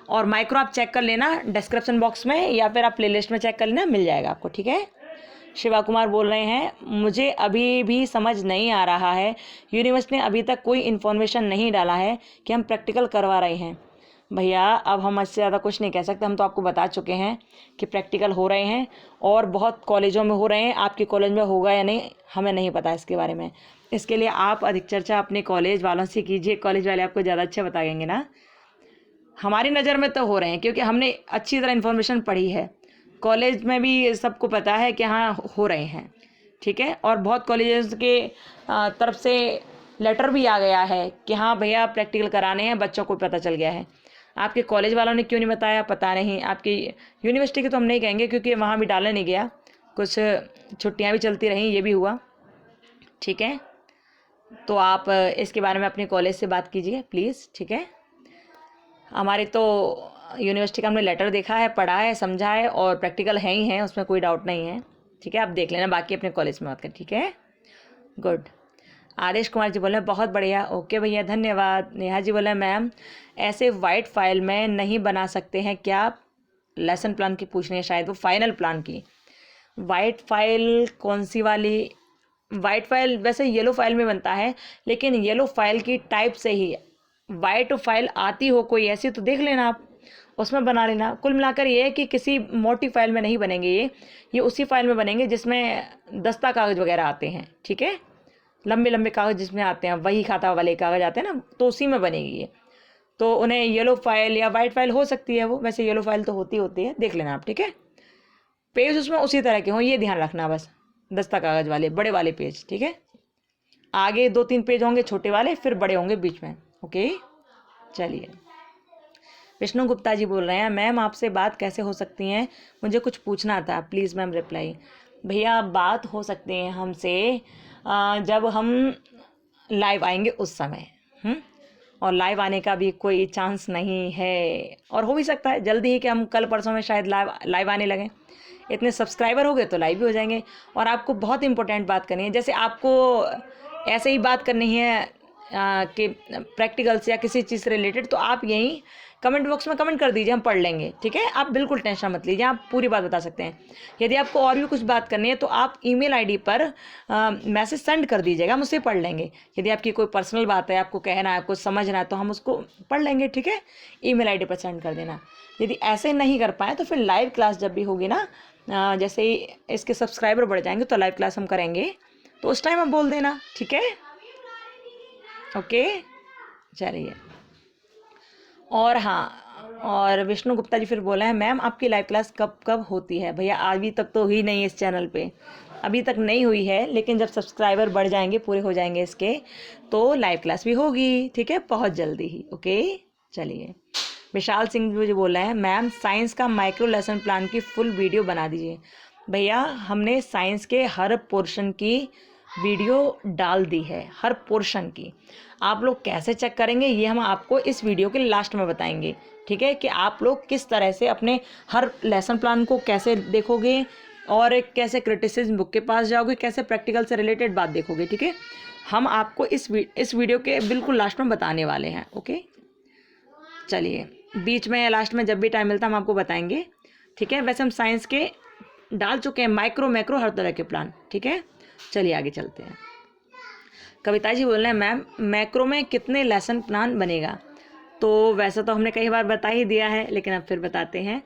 और माइक्रो आप चेक कर लेना डिस्क्रिप्शन बॉक्स में, या फिर आप प्लेलिस्ट में चेक कर लेना, मिल जाएगा आपको, ठीक है। शिवा कुमार बोल रहे हैं, मुझे अभी भी समझ नहीं आ रहा है, यूनिवर्सिटी ने अभी तक कोई इन्फॉर्मेशन नहीं डाला है कि हम प्रैक्टिकल करवा रहे हैं। भैया अब हम इससे ज़्यादा कुछ नहीं कह सकते, हम तो आपको बता चुके हैं कि प्रैक्टिकल हो रहे हैं और बहुत कॉलेजों में हो रहे हैं। आपके कॉलेज में होगा या नहीं हमें नहीं पता इसके बारे में, इसके लिए आप अधिक चर्चा अपने कॉलेज वालों से कीजिए, कॉलेज वाले आपको ज़्यादा अच्छा बताएंगे ना। हमारी नज़र में तो हो रहे हैं क्योंकि हमने अच्छी तरह इन्फॉर्मेशन पढ़ी है, कॉलेज में भी सबको पता है कि हाँ हो रहे हैं, ठीक है। और बहुत कॉलेजेस के तरफ से लेटर भी आ गया है कि हाँ भैया प्रैक्टिकल कराने हैं, बच्चों को पता चल गया है। आपके कॉलेज वालों ने क्यों नहीं बताया पता नहीं, आपकी यूनिवर्सिटी की तो हम नहीं कहेंगे क्योंकि वहाँ भी डालने नहीं गया, कुछ छुट्टियाँ भी चलती रहीं, ये भी हुआ, ठीक है। तो आप इसके बारे में अपने कॉलेज से बात कीजिए प्लीज़, ठीक है। हमारे तो यूनिवर्सिटी का हमने लेटर देखा है, पढ़ा है, समझा है, और प्रैक्टिकल है ही है, उसमें कोई डाउट नहीं है, ठीक है। आप देख लेना, बाकी अपने कॉलेज में बात करें, ठीक है। गुड। आदेश कुमार जी बोले बहुत बढ़िया, ओके भैया धन्यवाद। नेहा जी बोले मैम ऐसे वाइट फाइल में नहीं बना सकते हैं क्या, लेसन प्लान की पूछ रही है शायद वो, फाइनल प्लान की। वाइट फाइल कौन सी वाली, वाइट फाइल वैसे येलो फाइल में बनता है, लेकिन येलो फाइल की टाइप से ही वाइट फाइल आती हो कोई ऐसी तो देख लेना आप, उसमें बना लेना। कुल मिलाकर ये है कि किसी मोटी फाइल में नहीं बनेंगे ये उसी फाइल में बनेंगे जिसमें दस्ता कागज़ वगैरह आते हैं, ठीक है। लंबे लंबे कागज़ जिसमें आते हैं, वही खाता वाले कागज़ आते हैं ना, तो उसी में बनेगी ये। तो उन्हें येलो फाइल या वाइट फाइल हो सकती है वो, वैसे येलो फाइल तो होती है, देख लेना आप, ठीक है। पेज उसमें उसी तरह के हों, ये ध्यान रखना बस, दस्ता कागज़ वाले बड़े वाले पेज, ठीक है। आगे 2-3 पेज होंगे छोटे वाले, फिर बड़े होंगे बीच में, ओके। चलिए, विष्णु गुप्ता जी बोल रहे हैं मैम आपसे बात कैसे हो सकती हैं, मुझे कुछ पूछना था, प्लीज़ मैम रिप्लाई। भैया बात हो सकते हैं हमसे जब हम लाइव आएंगे उस समय, और लाइव आने का भी कोई चांस नहीं है, और हो भी सकता है जल्दी ही कि हम कल परसों में शायद लाइव आने लगें। इतने सब्सक्राइबर हो गए तो लाइव भी हो जाएंगे। और आपको बहुत इंपॉर्टेंट बात करनी है, जैसे आपको ऐसे ही बात करनी है कि प्रैक्टिकल से या किसी चीज़ से रिलेटेड, तो आप यहीं कमेंट बॉक्स में कमेंट कर दीजिए, हम पढ़ लेंगे, ठीक है। आप बिल्कुल टेंशन मत लीजिए, आप पूरी बात बता सकते हैं। यदि आपको और भी कुछ बात करनी है तो आप ईमेल आईडी पर मैसेज सेंड कर दीजिएगा, हम उससे पढ़ लेंगे। यदि आपकी कोई पर्सनल बात है, आपको कहना है, कुछ समझना है, तो हम उसको पढ़ लेंगे, ठीक है। ईमेल आईडी पर सेंड कर देना। यदि ऐसे नहीं कर पाए तो फिर लाइव क्लास जब भी होगी ना, जैसे ही इसके सब्सक्राइबर बढ़ जाएंगे तो लाइव क्लास हम करेंगे, तो उस टाइम आप बोल देना, ठीक है, ओके। चलिए, और हाँ, और विष्णु गुप्ता जी फिर बोला है मैम आपकी लाइव क्लास कब कब होती है। भैया अभी तक तो हुई नहीं इस चैनल पे, अभी तक नहीं हुई है, लेकिन जब सब्सक्राइबर बढ़ जाएंगे, पूरे हो जाएंगे इसके, तो लाइव क्लास भी होगी, ठीक है, बहुत जल्दी ही, ओके। चलिए, विशाल सिंह जी बोल रहे हैं मैम साइंस का माइक्रो लेसन प्लान की फुल वीडियो बना दीजिए। भैया हमने साइंस के हर पोर्शन की वीडियो डाल दी है, हर पोर्शन की। आप लोग कैसे चेक करेंगे ये हम आपको इस वीडियो के लास्ट में बताएंगे, ठीक है, कि आप लोग किस तरह से अपने हर लेसन प्लान को कैसे देखोगे और कैसे क्रिटिसिज्म बुक के पास जाओगे, कैसे प्रैक्टिकल से रिलेटेड बात देखोगे, ठीक है। हम आपको इस वीडियो के बिल्कुल लास्ट में बताने वाले हैं, ओके। चलिए, बीच में या लास्ट में जब भी टाइम मिलता है हम आपको बताएंगे, ठीक है। वैसे हम साइंस के डाल चुके हैं माइक्रो मैक्रो हर तरह के प्लान, ठीक है। चलिए आगे चलते हैं। कविता जी बोल रहे हैं मैम मैक्रो में कितने लेसन प्लान बनेगा। तो वैसे तो हमने कई बार बता ही दिया है, लेकिन अब फिर बताते हैं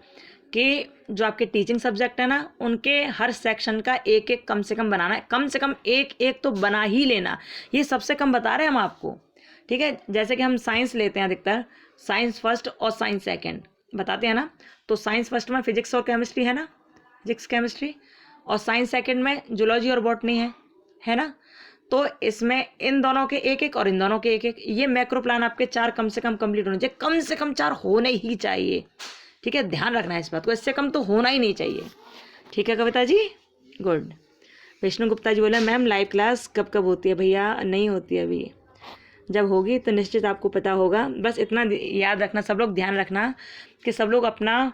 कि जो आपके टीचिंग सब्जेक्ट है ना, उनके हर सेक्शन का एक एक कम से कम बनाना है, कम से कम एक एक तो बना ही लेना। ये सबसे कम बता रहे हैं हम आपको, ठीक है। जैसे कि हम साइंस लेते हैं अधिकतर, साइंस फर्स्ट और साइंस सेकेंड बताते हैं ना, तो साइंस फर्स्ट में फिजिक्स और केमिस्ट्री है ना, फिजिक्स केमिस्ट्री, और साइंस सेकेंड में जूलॉजी और बॉटनी है ना। तो इसमें इन दोनों के एक एक और इन दोनों के एक एक, ये मैक्रो प्लान आपके 4 कम से कम कंप्लीट होने चाहिए, कम से कम 4 होने ही चाहिए, ठीक है। ध्यान रखना है इस बात को, इससे कम तो होना ही नहीं चाहिए, ठीक है कविता जी, गुड। विष्णु गुप्ता जी बोले मैम लाइव क्लास कब कब होती है? भैया नहीं होती अभी, जब होगी तो निश्चित आपको पता होगा। बस इतना याद रखना, सब लोग ध्यान रखना कि सब लोग अपना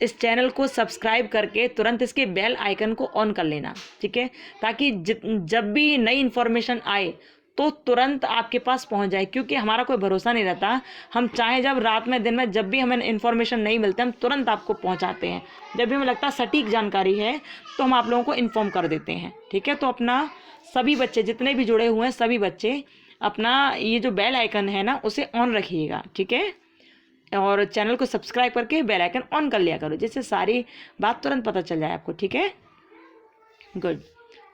इस चैनल को सब्सक्राइब करके तुरंत इसके बेल आइकन को ऑन कर लेना, ठीक है, ताकि जब भी नई इन्फॉर्मेशन आए तो तुरंत आपके पास पहुंच जाए, क्योंकि हमारा कोई भरोसा नहीं रहता। हम चाहे जब रात में दिन में जब भी हमें इन्फॉर्मेशन नहीं मिलती हम तुरंत आपको पहुंचाते हैं। जब भी हमें लगता है सटीक जानकारी है तो हम आप लोगों को इन्फॉर्म कर देते हैं, ठीक है। तो अपना सभी बच्चे जितने भी जुड़े हुए हैं सभी बच्चे अपना ये जो बेल आइकन है ना उसे ऑन रखिएगा, ठीक है, और चैनल को सब्सक्राइब करके बेल आइकन ऑन कर लिया करो, जिससे सारी बात तुरंत पता चल जाए आपको, ठीक है। गुड।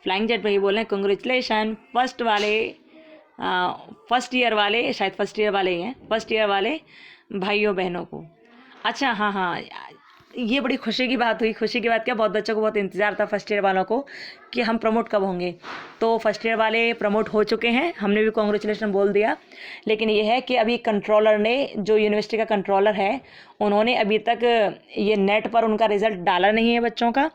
फ्लाइंग जेट भाई बोल रहे हैं कंग्रेचुलेशन फर्स्ट ईयर वाले, शायद फर्स्ट ईयर वाले ही हैं, फर्स्ट ईयर वाले भाइयों बहनों को। अच्छा हाँ हाँ, ये बड़ी खुशी की बात हुई। खुशी की बात क्या, बहुत बच्चों को बहुत इंतज़ार था फर्स्ट ईयर वालों को कि हम प्रमोट कब होंगे। तो फर्स्ट ईयर वाले प्रमोट हो चुके हैं, हमने भी कॉन्ग्रेचुलेशन बोल दिया। लेकिन ये है कि अभी कंट्रोलर ने, जो यूनिवर्सिटी का कंट्रोलर है, उन्होंने अभी तक ये नेट पर उनका रिज़ल्ट डाला नहीं है बच्चों का।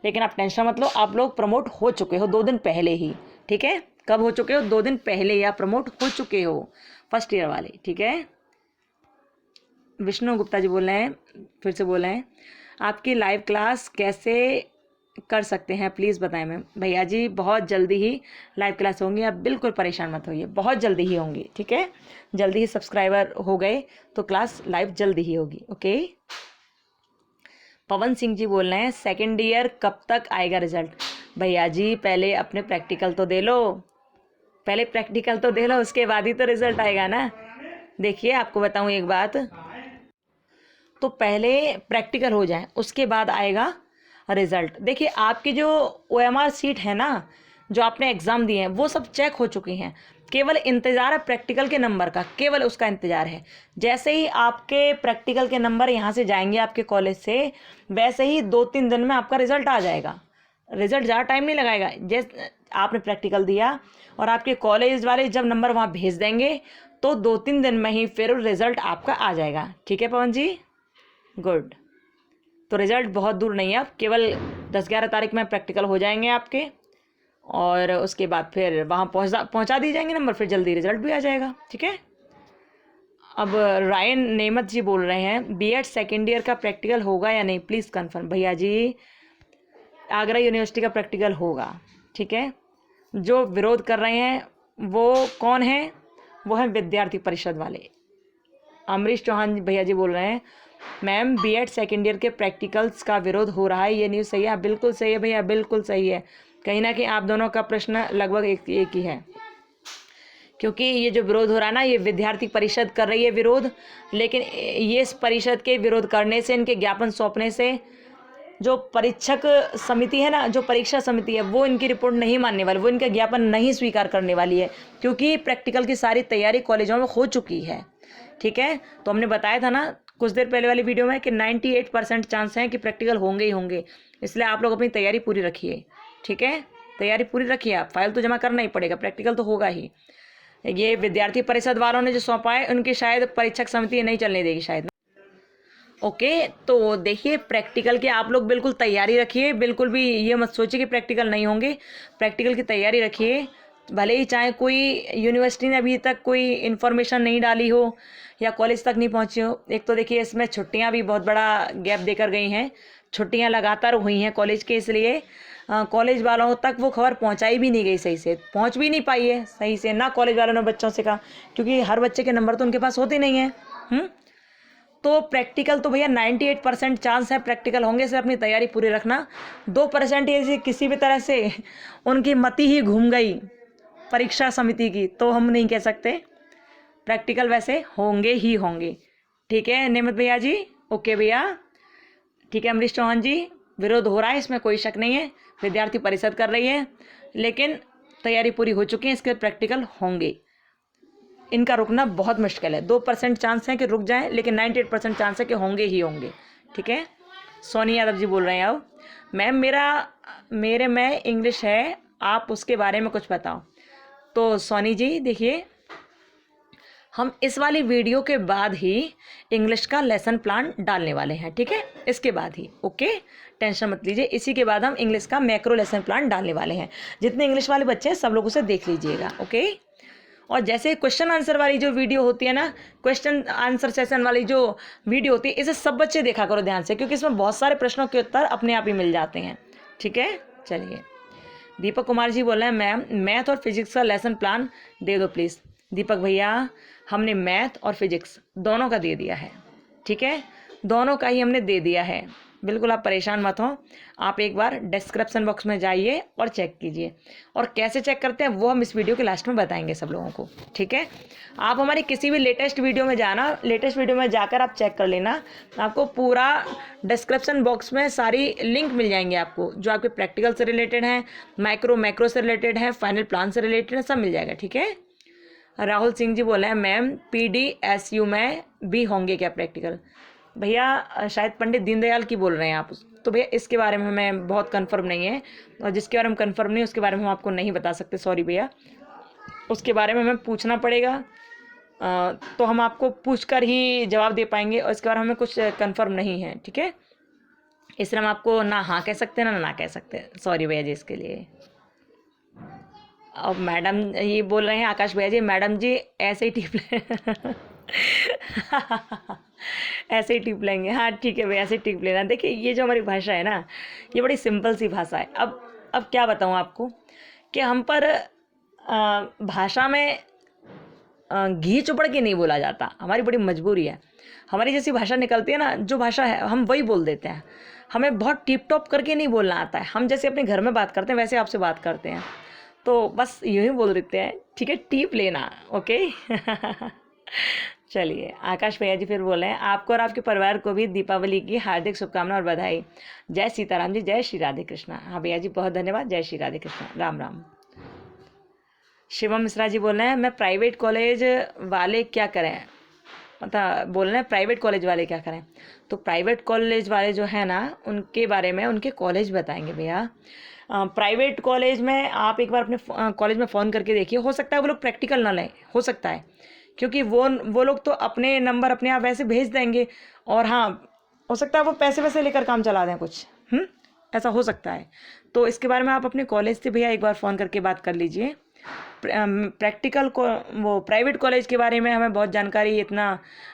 लेकिन आप टेंशन मत लो, आप लोग प्रमोट हो चुके हो 2 दिन पहले ही, ठीक है। कब हो चुके हो? 2 दिन पहले ही आप प्रमोट हो चुके हो फर्स्ट ईयर वाले, ठीक है। विष्णु गुप्ता जी बोल रहे हैं, फिर से बोल रहे हैं आपकी लाइव क्लास कैसे कर सकते हैं प्लीज़ बताएं मैम। भैया जी बहुत जल्दी ही लाइव क्लास होंगी, आप बिल्कुल परेशान मत होइए, बहुत जल्दी ही होंगी, ठीक है। जल्दी ही सब्सक्राइबर हो गए तो क्लास लाइव जल्दी ही होगी, ओके। पवन सिंह जी बोल रहे हैं सेकेंड ईयर कब तक आएगा रिजल्ट? भैया जी पहले अपने प्रैक्टिकल तो दे लो, पहले प्रैक्टिकल तो दे लो, उसके बाद ही तो रिजल्ट आएगा ना। देखिए आपको बताऊं एक बात, तो पहले प्रैक्टिकल हो जाए उसके बाद आएगा रिजल्ट। देखिए आपकी जो OMR सीट है ना, जो आपने एग्ज़ाम दिए हैं वो सब चेक हो चुकी हैं, केवल इंतज़ार है प्रैक्टिकल के नंबर का, केवल उसका इंतज़ार है। जैसे ही आपके प्रैक्टिकल के नंबर यहाँ से जाएंगे आपके कॉलेज से, वैसे ही 2-3 दिन में आपका रिज़ल्ट आ जाएगा। रिज़ल्ट ज़्यादा टाइम नहीं लगाएगा। जैसे आपने प्रैक्टिकल दिया और आपके कॉलेज वाले जब नंबर वहाँ भेज देंगे तो 2-3 दिन में ही फिर रिज़ल्ट आपका आ जाएगा, ठीक है पवन जी। गुड। तो रिज़ल्ट बहुत दूर नहीं है, अब केवल 10-11 तारीख में प्रैक्टिकल हो जाएंगे आपके, और उसके बाद फिर वहाँ पहुँचा दी जाएंगे नंबर, फिर जल्दी रिज़ल्ट भी आ जाएगा, ठीक है। अब रायन नेमत जी बोल रहे हैं B.Ed सेकेंड ईयर का प्रैक्टिकल होगा या नहीं प्लीज़ कन्फर्म। भैया जी आगरा यूनिवर्सिटी का प्रैक्टिकल होगा, ठीक है। जो विरोध कर रहे हैं वो कौन है? वो है विद्यार्थी परिषद वाले। अमरीश चौहान भैया जी बोल रहे हैं मैम B.Ed सेकेंड ईयर के प्रैक्टिकल्स का विरोध हो रहा है, ये न्यूज़ सही है? बिल्कुल सही है भैया, बिल्कुल सही है। कहीं ना कहीं आप दोनों का प्रश्न लगभग एक ही है, क्योंकि ये जो विरोध हो रहा है ना, ये विद्यार्थी परिषद कर रही है विरोध। लेकिन ये इस परिषद के विरोध करने से, इनके ज्ञापन सौंपने से जो परीक्षक समिति है ना, जो परीक्षा समिति है, वो इनकी रिपोर्ट नहीं मानने वाली, वो इनका ज्ञापन नहीं स्वीकार करने वाली है, क्योंकि प्रैक्टिकल की सारी तैयारी कॉलेजों में हो चुकी है, ठीक है। तो हमने बताया था ना कुछ देर पहले वाली वीडियो में कि 98% चांस हैं कि प्रैक्टिकल होंगे ही होंगे। इसलिए आप लोग अपनी तैयारी पूरी रखिए, ठीक है। तैयारी पूरी रखिए, आप फाइल तो जमा करना ही पड़ेगा, प्रैक्टिकल तो होगा ही। ये विद्यार्थी परिषद वालों ने जो सौंपा है उनकी शायद परीक्षक समिति नहीं चलने देगी शायद, ओके। तो देखिए प्रैक्टिकल की आप लोग बिल्कुल तैयारी रखिए, बिल्कुल भी ये मत सोचिए कि प्रैक्टिकल नहीं होंगे, प्रैक्टिकल की तैयारी रखिए। भले ही चाहे कोई यूनिवर्सिटी ने अभी तक कोई इन्फॉर्मेशन नहीं डाली हो या कॉलेज तक नहीं पहुंची हो। एक तो देखिए इसमें छुट्टियां भी बहुत बड़ा गैप देकर गई हैं, छुट्टियां लगातार हुई हैं कॉलेज के, इसलिए कॉलेज वालों तक वो खबर पहुंचाई भी नहीं गई, सही से पहुंच भी नहीं पाई है सही से ना कॉलेज वालों ने बच्चों से कहा, क्योंकि हर बच्चे के नंबर तो उनके पास होते नहीं हैं। तो प्रैक्टिकल तो भैया 98% चांस है प्रैक्टिकल होंगे, से अपनी तैयारी पूरी रखना। 2% ये किसी भी तरह से उनकी मति ही घूम गई परीक्षा समिति की तो हम नहीं कह सकते, प्रैक्टिकल वैसे होंगे ही होंगे, ठीक है नेमत भैया जी, ओके भैया, ठीक है। अमरीश चौहान जी विरोध हो रहा है, इसमें कोई शक नहीं है, विद्यार्थी परिषद कर रही है, लेकिन तैयारी पूरी हो चुकी है, इसके प्रैक्टिकल होंगे, इनका रुकना बहुत मुश्किल है। 2% चांस है कि रुक जाएं, लेकिन 98% चांस है कि होंगे ही होंगे, ठीक है। सोनी यादव जी बोल रहे हैं अब मैम मेरे में इंग्लिश है, आप उसके बारे में कुछ बताओ। तो सोनी जी देखिए, हम इस वाली वीडियो के बाद ही इंग्लिश का लेसन प्लान डालने वाले हैं, ठीक है, इसके बाद ही, ओके, टेंशन मत लीजिए। इसी के बाद हम इंग्लिश का मैक्रो लेसन प्लान डालने वाले हैं। जितने इंग्लिश वाले बच्चे हैं सब लोग उसे देख लीजिएगा, ओके। और जैसे क्वेश्चन आंसर वाली जो वीडियो होती है ना, क्वेश्चन आंसर सेशन वाली जो वीडियो होती है, इसे सब बच्चे देखा करो ध्यान से, क्योंकि इसमें बहुत सारे प्रश्नों के उत्तर अपने आप ही मिल जाते हैं, ठीक है। चलिए, दीपक कुमार जी बोल रहे हैं मैम मैथ और फिजिक्स का लेसन प्लान दे दो प्लीज़। दीपक भैया, हमने मैथ और फिजिक्स दोनों का दे दिया है, ठीक है, दोनों का ही हमने दे दिया है। बिल्कुल आप परेशान मत हो, आप एक बार डिस्क्रिप्शन बॉक्स में जाइए और चेक कीजिए। और कैसे चेक करते हैं वो हम इस वीडियो के लास्ट में बताएंगे सब लोगों को, ठीक है। आप हमारी किसी भी लेटेस्ट वीडियो में जाना, लेटेस्ट वीडियो में जाकर आप चेक कर लेना, आपको पूरा डिस्क्रिप्शन बॉक्स में सारी लिंक मिल जाएंगे आपको, जो आपके प्रैक्टिकल से रिलेटेड हैं, मैक्रो से रिलेटेड है, फाइनल प्लान से रिलेटेड है, सब मिल जाएगा, ठीक है। राहुल सिंह जी बोल रहे हैं मैम PDSU में भी होंगे क्या प्रैक्टिकल? भैया शायद पंडित दीनदयाल की बोल रहे हैं आप, तो भैया इसके बारे में हमें बहुत कंफर्म नहीं है, और जिसके बारे में कंफर्म नहीं उसके बारे में हम आपको नहीं बता सकते, सॉरी भैया, उसके बारे में हमें पूछना पड़ेगा, तो हम आपको पूछकर ही जवाब दे पाएंगे, और इसके बारे में हमें कुछ कंफर्म नहीं है, ठीक है। इसलिए हम आपको ना हाँ कह सकते हैं ना कह सकते, सॉरी भैया जी इसके लिए। अब मैडम ये बोल रहे हैं आकाश भैया जी, मैडम जी ऐसे ही टिप ले ऐसे ही टिप लेंगे, हाँ ठीक है भैया, ऐसे ही टिप लेना। देखिए ये जो हमारी भाषा है ना, ये बड़ी सिंपल सी भाषा है। अब क्या बताऊँ आपको कि हम पर भाषा में घी चुपड़ के नहीं बोला जाता, हमारी बड़ी मजबूरी है। हमारी जैसी भाषा निकलती है ना, जो भाषा है हम वही बोल देते हैं, हमें बहुत टिप टॉप करके नहीं बोलना आता है। हम जैसे अपने घर में बात करते हैं वैसे आपसे बात करते हैं, तो बस यूँ ही बोल देते हैं, ठीक है, टिप लेना, ओके। चलिए, आकाश भैया जी फिर बोल रहे हैं आपको और आपके परिवार को भी दीपावली की हार्दिक शुभकामनाएं और बधाई। जय सीताराम जी, जय श्री राधे कृष्णा। हाँ भैया जी बहुत धन्यवाद, जय श्री राधे कृष्णा, राम राम। शिवम मिश्रा जी बोल रहे हैं मैं प्राइवेट कॉलेज वाले क्या करें, मतलब बोल रहे हैं प्राइवेट कॉलेज वाले क्या करें। तो प्राइवेट कॉलेज वाले जो है ना, उनके बारे में उनके कॉलेज बताएंगे भैया। प्राइवेट कॉलेज में आप एक बार अपने कॉलेज में फ़ोन करके देखिए, हो सकता है वो लोग प्रैक्टिकल ना लें, हो सकता है, क्योंकि वो लोग तो अपने नंबर अपने आप वैसे भेज देंगे, और हाँ हो सकता है वो पैसे वैसे लेकर काम चला दें कुछ, ऐसा हो सकता है। तो इसके बारे में आप अपने कॉलेज से भैया एक बार फ़ोन करके बात कर लीजिए। प्रैक्टिकल को वो प्राइवेट कॉलेज के बारे में हमें बहुत जानकारी इतना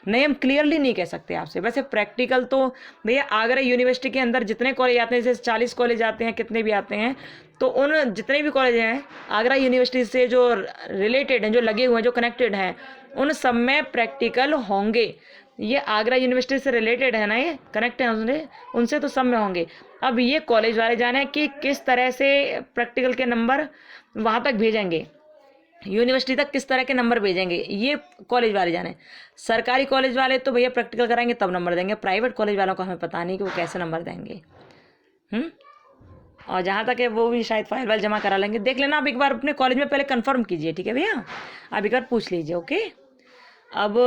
नहीं, हम क्लियरली नहीं कह सकते आपसे। वैसे प्रैक्टिकल तो भैया आगरा यूनिवर्सिटी के अंदर जितने कॉलेज आते हैं, जैसे 40 कॉलेज आते हैं, कितने भी आते हैं, तो उन जितने भी कॉलेज हैं आगरा यूनिवर्सिटी से जो रिलेटेड हैं, जो लगे हुए हैं, जो कनेक्टेड हैं, उन सब में प्रैक्टिकल होंगे। ये आगरा यूनिवर्सिटी से रिलेटेड है ना, ये कनेक्ट है उनसे, तो सब में होंगे। अब ये कॉलेज वाले जाने कि किस तरह से प्रैक्टिकल के नंबर वहाँ तक भेजेंगे, यूनिवर्सिटी तक किस तरह के नंबर भेजेंगे, ये कॉलेज वाले जाने। सरकारी कॉलेज वाले तो भैया प्रैक्टिकल कराएंगे तब नंबर देंगे, प्राइवेट कॉलेज वालों को हमें पता नहीं कि वो कैसे नंबर देंगे। और जहाँ तक है वो भी शायद फाइल वाइल जमा करा लेंगे, देख लेना आप एक बार अपने कॉलेज में पहले कंफर्म कीजिए, ठीक है भैया, आप एक बार पूछ लीजिए, ओके। अब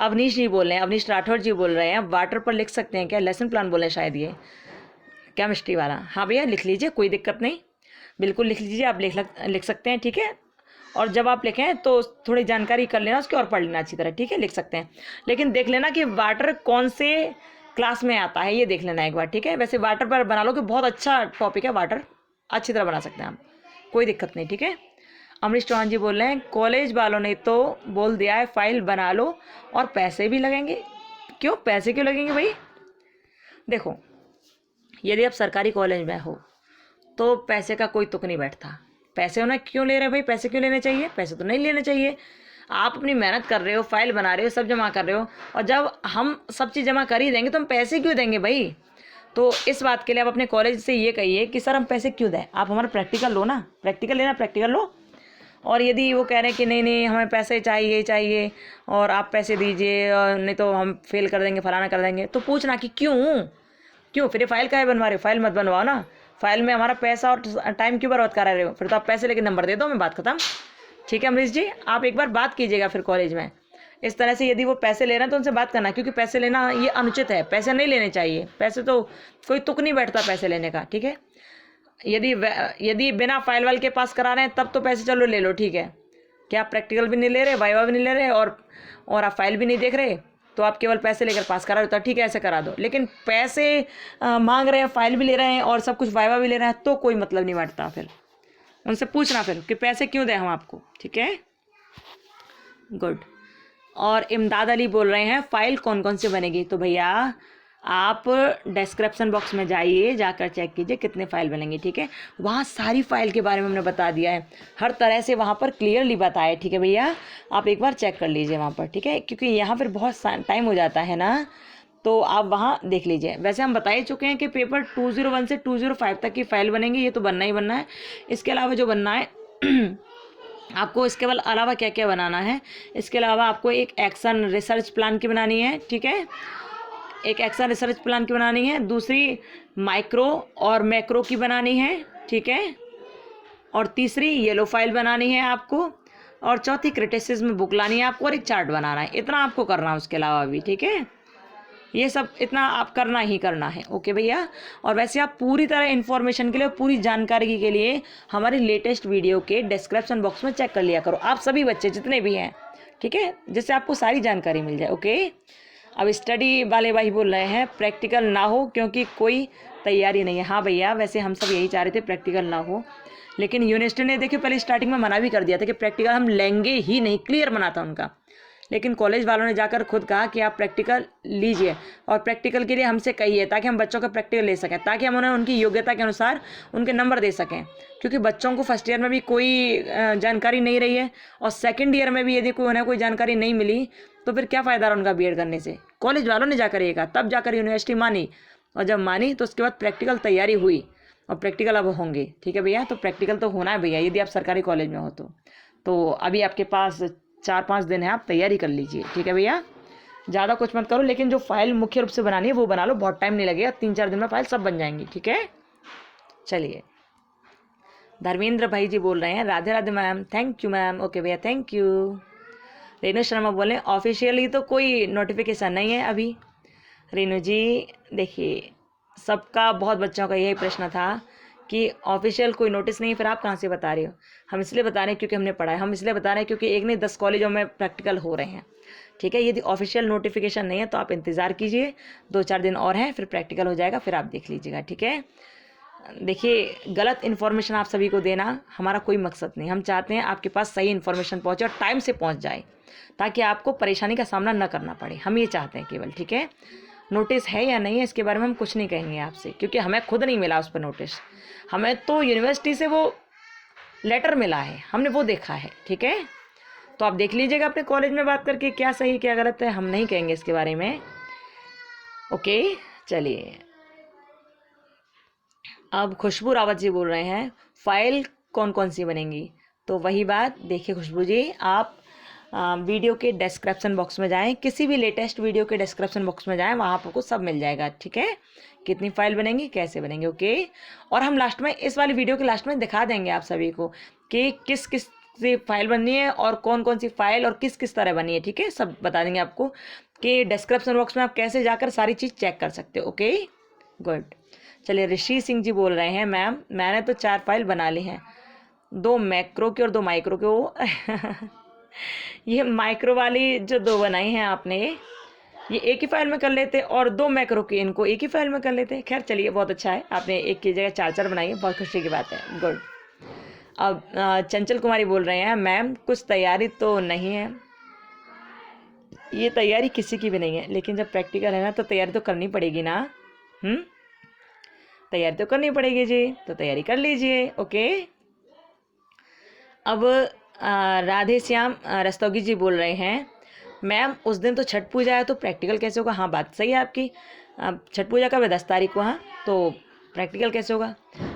अवनीश जी बोल रहे हैं, अवनीश राठौर जी बोल रहे हैं वाटर पर लिख सकते हैं क्या, लेसन प्लान बोल रहे हैं शायद, ये केमिस्ट्री वाला। हाँ भैया लिख लीजिए, कोई दिक्कत नहीं, बिल्कुल लिख लीजिए, आप लिख सकते हैं, ठीक है। और जब आप लिखें तो थोड़ी जानकारी कर लेना उसकी और पढ़ लेना अच्छी तरह, ठीक है, लिख सकते हैं, लेकिन देख लेना कि वाटर कौन से क्लास में आता है, ये देख लेना एक बार, ठीक है। वैसे वाटर पर बना लो कि बहुत अच्छा टॉपिक है, वाटर अच्छी तरह बना सकते हैं आप, कोई दिक्कत नहीं, ठीक है। अमरीश चौहान जी बोल रहे हैं कॉलेज वालों ने तो बोल दिया है फाइल बना लो और पैसे भी लगेंगे। क्यों पैसे क्यों लगेंगे भाई? देखो, यदि आप सरकारी कॉलेज में हो तो पैसे का कोई तुक नहीं बैठता। पैसे उन्हें क्यों ले रहे हैं भाई, पैसे क्यों लेने चाहिए? पैसे तो नहीं लेने चाहिए। आप अपनी मेहनत कर रहे हो, फाइल बना रहे हो, सब जमा कर रहे हो, और जब हम सब चीज़ जमा कर ही देंगे तो हम पैसे क्यों देंगे भाई? तो इस बात के लिए आप अपने कॉलेज से ये कहिए कि सर हम पैसे क्यों दें, आप हमारा प्रैक्टिकल लो ना, प्रैक्टिकल लेना प्रैक्टिकल लो। और यदि वो कह रहे हैं कि नहीं नहीं हमें पैसे चाहिए और आप पैसे दीजिए और नहीं तो हम फेल कर देंगे, फलाना कर देंगे, तो पूछना कि क्यों फिर ये फाइल काहे बनवा रहे हो? फाइल मत बनवाओ ना, फाइल में हमारा पैसा और टाइम क्यों बर्बाद करा रहे हो? फिर तो आप पैसे लेके नंबर दे दो, मैं बात खत्म, ठीक है। अमरीश जी आप एक बार बात कीजिएगा फिर कॉलेज में इस तरह से, यदि वो पैसे ले रहे हैं तो उनसे बात करना, क्योंकि पैसे लेना ये अनुचित है, पैसे नहीं लेने चाहिए, पैसे तो कोई तुक नहीं बैठता पैसे लेने का, ठीक है। यदि बिना फाइल वाल के पास करा रहे हैं तब तो पैसे चलो ले लो, ठीक है। क्या आप प्रैक्टिकल भी नहीं ले रहे, वाइवा भी नहीं ले रहे और आप फाइल भी नहीं देख रहे, तो आप केवल पैसे लेकर पास करा दो, ठीक है ऐसे करा दो। लेकिन पैसे मांग रहे हैं, फाइल भी ले रहे हैं और सब कुछ वाइवा भी ले रहे हैं, तो कोई मतलब नहीं बैठता। फिर उनसे पूछना फिर कि पैसे क्यों दें हम आपको, ठीक है। गुड। और इमदाद अली बोल रहे हैं फाइल कौन कौन सी बनेगी। तो भैया आप डिस्क्रिप्शन बॉक्स में जाइए, जाकर चेक कीजिए कितने फाइल बनेंगे, ठीक है। वहाँ सारी फाइल के बारे में हमने बता दिया है, हर तरह से वहाँ पर क्लियरली बताया, ठीक है भैया। आप एक बार चेक कर लीजिए वहाँ पर, ठीक है, क्योंकि यहाँ पर बहुत टाइम हो जाता है ना, तो आप वहाँ देख लीजिए। वैसे हम बता ही चुके हैं कि पेपर 201 से 205 तक की फ़ाइल बनेंगी, ये तो बनना ही बनना है। इसके अलावा जो बनना है आपको इसके अलावा क्या क्या बनाना है, इसके अलावा आपको एक एक्शन रिसर्च प्लान की बनानी है, ठीक है, एक एक्शन रिसर्च प्लान की बनानी है। दूसरी माइक्रो और मैक्रो की बनानी है, ठीक है। और तीसरी येलो फाइल बनानी है आपको। और चौथी क्रिटिसिज्म बुक लानी है आपको, और एक चार्ट बनाना है। इतना आपको करना है, उसके अलावा भी, ठीक है। ये सब इतना आप करना ही करना है, ओके भैया। और वैसे आप पूरी तरह इन्फॉर्मेशन के लिए, पूरी जानकारी के लिए हमारे लेटेस्ट वीडियो के डिस्क्रिप्शन बॉक्स में चेक कर लिया करो, आप सभी बच्चे जितने भी हैं, ठीक है, जिससे आपको सारी जानकारी मिल जाए, ओके। अब स्टडी वाले भाई बोल रहे हैं प्रैक्टिकल ना हो क्योंकि कोई तैयारी नहीं है। हाँ भैया, वैसे हम सब यही चाह रहे थे प्रैक्टिकल ना हो, लेकिन यूनिवर्सिटी ने देखिए पहले स्टार्टिंग में मना भी कर दिया था कि प्रैक्टिकल हम लेंगे ही नहीं, क्लियर मना था उनका। लेकिन कॉलेज वालों ने जाकर खुद कहा कि आप प्रैक्टिकल लीजिए, और प्रैक्टिकल के लिए हमसे कहिए, ताकि हम बच्चों का प्रैक्टिकल ले सकें, ताकि हम उन्हें उनकी योग्यता के अनुसार उनके नंबर दे सकें। क्योंकि बच्चों को फर्स्ट ईयर में भी कोई जानकारी नहीं रही है, और सेकंड ईयर में भी यदि उन्हें कोई जानकारी नहीं मिली तो फिर क्या फ़ायदा रहा उनका बीएड करने से। कॉलेज वालों ने जाकर ये कहा, तब जाकर यूनिवर्सिटी मानी, और जब मानी तो उसके बाद प्रैक्टिकल तैयारी हुई, और प्रैक्टिकल अब होंगे, ठीक है भैया। तो प्रैक्टिकल तो होना है भैया, यदि आप सरकारी कॉलेज में हो तो अभी आपके पास 4-5 दिन है, आप तैयारी कर लीजिए, ठीक है भैया। ज़्यादा कुछ मत करो, लेकिन जो फाइल मुख्य रूप से बनानी है वो बना लो, बहुत टाइम नहीं लगेगा, 3-4 दिन में फाइल सब बन जाएंगी, ठीक है। चलिए, धर्मेंद्र भाई जी बोल रहे हैं Radhe Radhe ma'am, thank you ma'am, okay भैया, थैंक यू। रेणु शर्मा बोले ऑफिशियली तो कोई नोटिफिकेशन नहीं है अभी। रेणु जी देखिए, सबका बहुत बच्चों का यही प्रश्न था कि ऑफिशियल कोई नोटिस नहीं है, फिर आप कहाँ से बता रहे हो। हम इसलिए बता रहे हैं क्योंकि हमने पढ़ा है, हम इसलिए बता रहे हैं क्योंकि एक नहीं 10 कॉलेजों में प्रैक्टिकल हो रहे हैं, ठीक है। यदि ऑफिशियल नोटिफिकेशन नहीं है तो आप इंतज़ार कीजिए, 2-4 दिन और हैं, फिर प्रैक्टिकल हो जाएगा, फिर आप देख लीजिएगा, ठीक है। देखिए, गलत इन्फॉर्मेशन आप सभी को देना हमारा कोई मकसद नहीं, हम चाहते हैं आपके पास सही इन्फॉर्मेशन पहुँचे और टाइम से पहुँच जाए, ताकि आपको परेशानी का सामना न करना पड़े, हम ये चाहते हैं केवल, ठीक है। नोटिस है या नहीं है इसके बारे में हम कुछ नहीं कहेंगे आपसे, क्योंकि हमें खुद नहीं मिला उस पर नोटिस, हमें तो यूनिवर्सिटी से वो लेटर मिला है, हमने वो देखा है, ठीक है। तो आप देख लीजिएगा अपने कॉलेज में बात करके क्या सही क्या गलत है, हम नहीं कहेंगे इसके बारे में, ओके। चलिए, अब खुशबू रावत जी बोल रहे हैं फाइल कौन कौन सी बनेंगी। तो वही बात, देखिए खुशबू जी, आप वीडियो के डिस्क्रिप्शन बॉक्स में जाएं, किसी भी लेटेस्ट वीडियो के डिस्क्रिप्शन बॉक्स में जाएं, वहाँ आपको सब मिल जाएगा, ठीक है, कितनी फाइल बनेंगी, कैसे बनेंगे, ओके। और हम लास्ट में, इस वाली वीडियो के लास्ट में दिखा देंगे आप सभी को कि किस किस से फाइल बननी है और कौन कौन सी फाइल और किस किस तरह बनी है, ठीक है, सब बता देंगे आपको कि डिस्क्रिप्शन बॉक्स में आप कैसे जाकर सारी चीज़ चेक कर सकते हो, ओके। गुड। चलिए, ऋषि सिंह जी बोल रहे हैं मैम मैंने तो 4 फाइल बना ली हैं, 2 मैक्रो की और 2 माइक्रो के। वो ये माइक्रो वाली जो 2 बनाई हैं आपने, ये एक ही फाइल में कर लेते, और 2 मैक्रो की इनको एक ही फाइल में कर लेते। खैर चलिए, बहुत अच्छा है, आपने एक की जगह 4-4 बनाई है, बहुत खुशी की बात है, गुड। अब चंचल कुमारी बोल रहे हैं मैम कुछ तैयारी तो नहीं है। ये तैयारी किसी की भी नहीं है, लेकिन जब प्रैक्टिकल है ना तो तैयारी तो करनी पड़ेगी ना, तैयारी तो करनी पड़ेगी जी, तो तैयारी कर लीजिए, ओके। अब राधे श्याम रस्तोगी जी बोल रहे हैं मैम उस दिन तो छठ पूजा है तो प्रैक्टिकल कैसे होगा। हाँ, बात सही है आपकी, छठ पूजा कब है, 10 तारीख को, हाँ, तो प्रैक्टिकल कैसे होगा।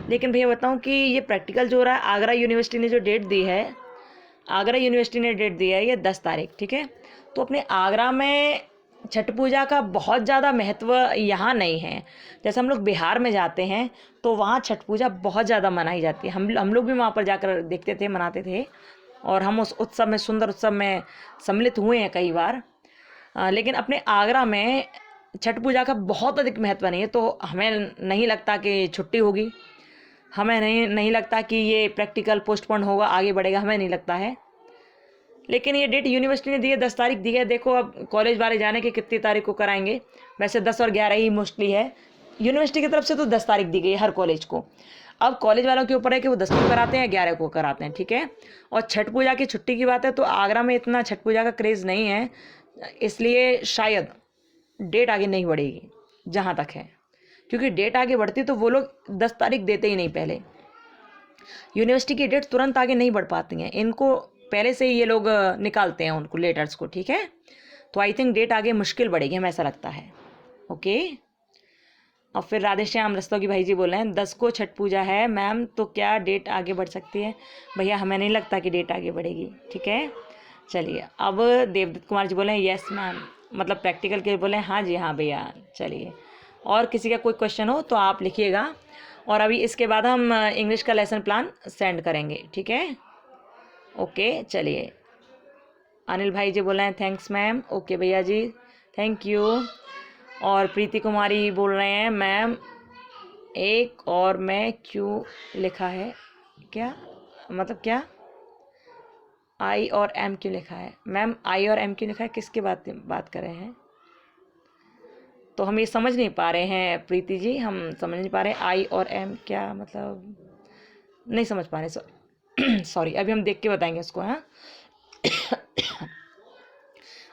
लेकिन भैया बताऊँ कि ये प्रैक्टिकल जो हो रहा है, आगरा यूनिवर्सिटी ने जो डेट दी है, आगरा यूनिवर्सिटी ने डेट दी है ये 10 तारीख, ठीक है। तो अपने आगरा में छठ पूजा का बहुत ज़्यादा महत्व यहाँ नहीं है। जैसे हम लोग बिहार में जाते हैं तो वहाँ छठ पूजा बहुत ज़्यादा मनाई जाती है, हम लोग भी वहाँ पर जाकर देखते थे, मनाते थे, और हम उस उत्सव में, सुंदर उत्सव में सम्मिलित हुए हैं कई बार। लेकिन अपने आगरा में छठ पूजा का बहुत अधिक महत्व नहीं है, तो हमें नहीं लगता कि छुट्टी होगी, हमें नहीं लगता कि ये प्रैक्टिकल पोस्टपोन होगा, आगे बढ़ेगा, हमें नहीं लगता है। लेकिन ये डेट यूनिवर्सिटी ने दी है, 10 तारीख दी है। देखो अब कॉलेज वाले जाने के कितनी तारीख को कराएंगे। वैसे 10 और 11 ही मोस्टली है, यूनिवर्सिटी की तरफ से तो 10 तारीख दी गई है हर कॉलेज को। अब कॉलेज वालों के ऊपर है कि वो 10 को कराते हैं या 11 को कराते हैं, ठीक है। और छठ पूजा की छुट्टी की बात है तो आगरा में इतना छठ पूजा का क्रेज़ नहीं है, इसलिए शायद डेट आगे नहीं बढ़ेगी जहाँ तक है, क्योंकि डेट आगे बढ़ती तो वो लोग 10 तारीख देते ही नहीं पहले। यूनिवर्सिटी की डेट तुरंत आगे नहीं बढ़ पाती हैं, इनको पहले से ही ये लोग निकालते हैं उनको लेटर्स को, ठीक है। तो आई थिंक डेट आगे मुश्किल बढ़ेगी, हमें ऐसा लगता है। ओके। और फिर राधेश्याम रस्तोगी भाई जी बोल रहे हैं 10 को छठ पूजा है मैम, तो क्या डेट आगे बढ़ सकती है? भैया हमें नहीं लगता कि डेट आगे बढ़ेगी, ठीक है। चलिए अब देवदत्त कुमार जी बोले हैं यस मैम, मतलब प्रैक्टिकल के बोले हैं हाँ जी हाँ भैया। चलिए और किसी का कोई क्वेश्चन हो तो आप लिखिएगा, और अभी इसके बाद हम इंग्लिश का लेसन प्लान सेंड करेंगे, ठीक है। ओके चलिए अनिल भाई जी बोल रहे हैं थैंक्स मैम। ओके भैया जी थैंक यू। और प्रीति कुमारी बोल रहे हैं मैम एक और मैं क्यों लिखा है, क्या मतलब क्या आई और एम क्यों लिखा है? मैम आई और एम क्यों लिखा है, किसकी बात कर रहे हैं? तो हम ये समझ नहीं पा रहे हैं प्रीति जी, हम समझ नहीं पा रहे आई और एम क्या मतलब, नहीं समझ पा रहे। सॉरी अभी हम देख के बताएंगे उसको। हाँ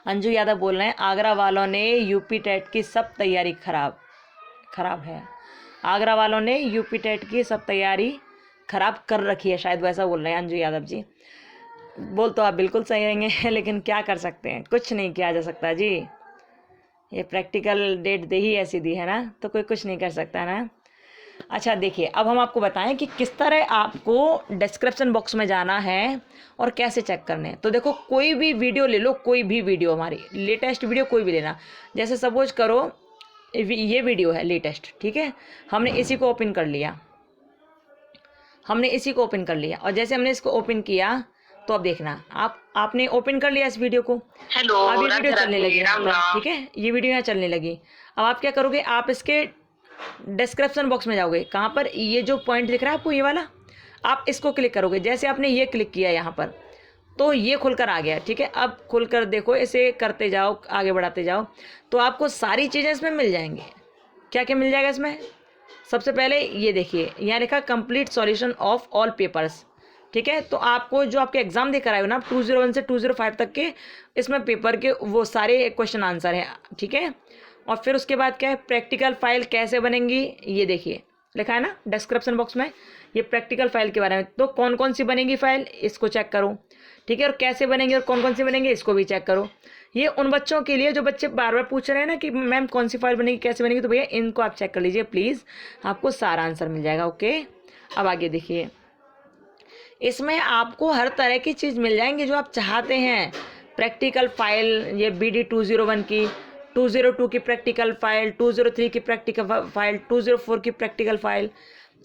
अंजू यादव बोल रहे हैं आगरा वालों ने यूपी टेट की सब तैयारी खराब है। आगरा वालों ने यूपी टेट की सब तैयारी खराब कर रखी है, शायद वैसा बोल रहे हैं अंजू यादव जी। बोल तो आप बिल्कुल सही रहेंगे लेकिन क्या कर सकते हैं, कुछ नहीं किया जा सकता जी। ये प्रैक्टिकल डेट दे ही ऐसी दी है ना, तो कोई कुछ नहीं कर सकता ना। अच्छा देखिए अब हम आपको बताएं कि किस तरह आपको डिस्क्रिप्शन बॉक्स में जाना है और कैसे चेक करने हैं। तो देखो कोई भी वीडियो ले लो, कोई भी वीडियो हमारी लेटेस्ट वीडियो कोई भी लेना, जैसे सपोज करो ये वीडियो है लेटेस्ट, ठीक है। हमने इसी को ओपन कर लिया, और जैसे हमने इसको ओपन किया तो अब देखना आपने ओपन कर लिया इस वीडियो को। हेलो अब ये वीडियो चलने लगी, ठीक है, ये वीडियो यहाँ चलने लगी। अब आप क्या करोगे, आप इसके डिस्क्रिप्शन बॉक्स में जाओगे, कहाँ पर ये जो पॉइंट दिख रहा है आपको ये वाला, आप इसको क्लिक करोगे। जैसे आपने ये क्लिक किया यहाँ पर तो ये खुलकर आ गया, ठीक है। अब खुलकर देखो, इसे करते जाओ, आगे बढ़ाते जाओ तो आपको सारी चीज़ें इसमें मिल जाएंगी। क्या क्या मिल जाएगा इसमें? सबसे पहले ये देखिए यहाँ लिखा complete solution of all papers, ठीक है। तो आपको जो आपके एग्जाम देकर आए हो ना 201 से 205 तक के, इसमें पेपर के वो सारे क्वेश्चन आंसर हैं, ठीक है। और फिर उसके बाद क्या है, प्रैक्टिकल फाइल कैसे बनेंगी, ये देखिए लिखा है ना डिस्क्रिप्शन बॉक्स में, ये प्रैक्टिकल फाइल के बारे में। तो कौन कौन सी बनेगी फाइल, इसको चेक करो, ठीक है। और कैसे बनेंगे और कौन कौन सी बनेंगे, इसको भी चेक करो। ये उन बच्चों के लिए जो बच्चे बार बार पूछ रहे हैं ना कि मैम कौन सी फाइल बनेगी, कैसे बनेगी, तो भैया इनको आप चेक कर लीजिए प्लीज़, आपको सारा आंसर मिल जाएगा। ओके अब आगे देखिए, इसमें आपको हर तरह की चीज़ मिल जाएंगी जो आप चाहते हैं। प्रैक्टिकल फाइल, ये BD 201 की, 202 की प्रैक्टिकल फाइल, 203 की प्रैक्टिकल फाइल, 204 की प्रैक्टिकल फाइल,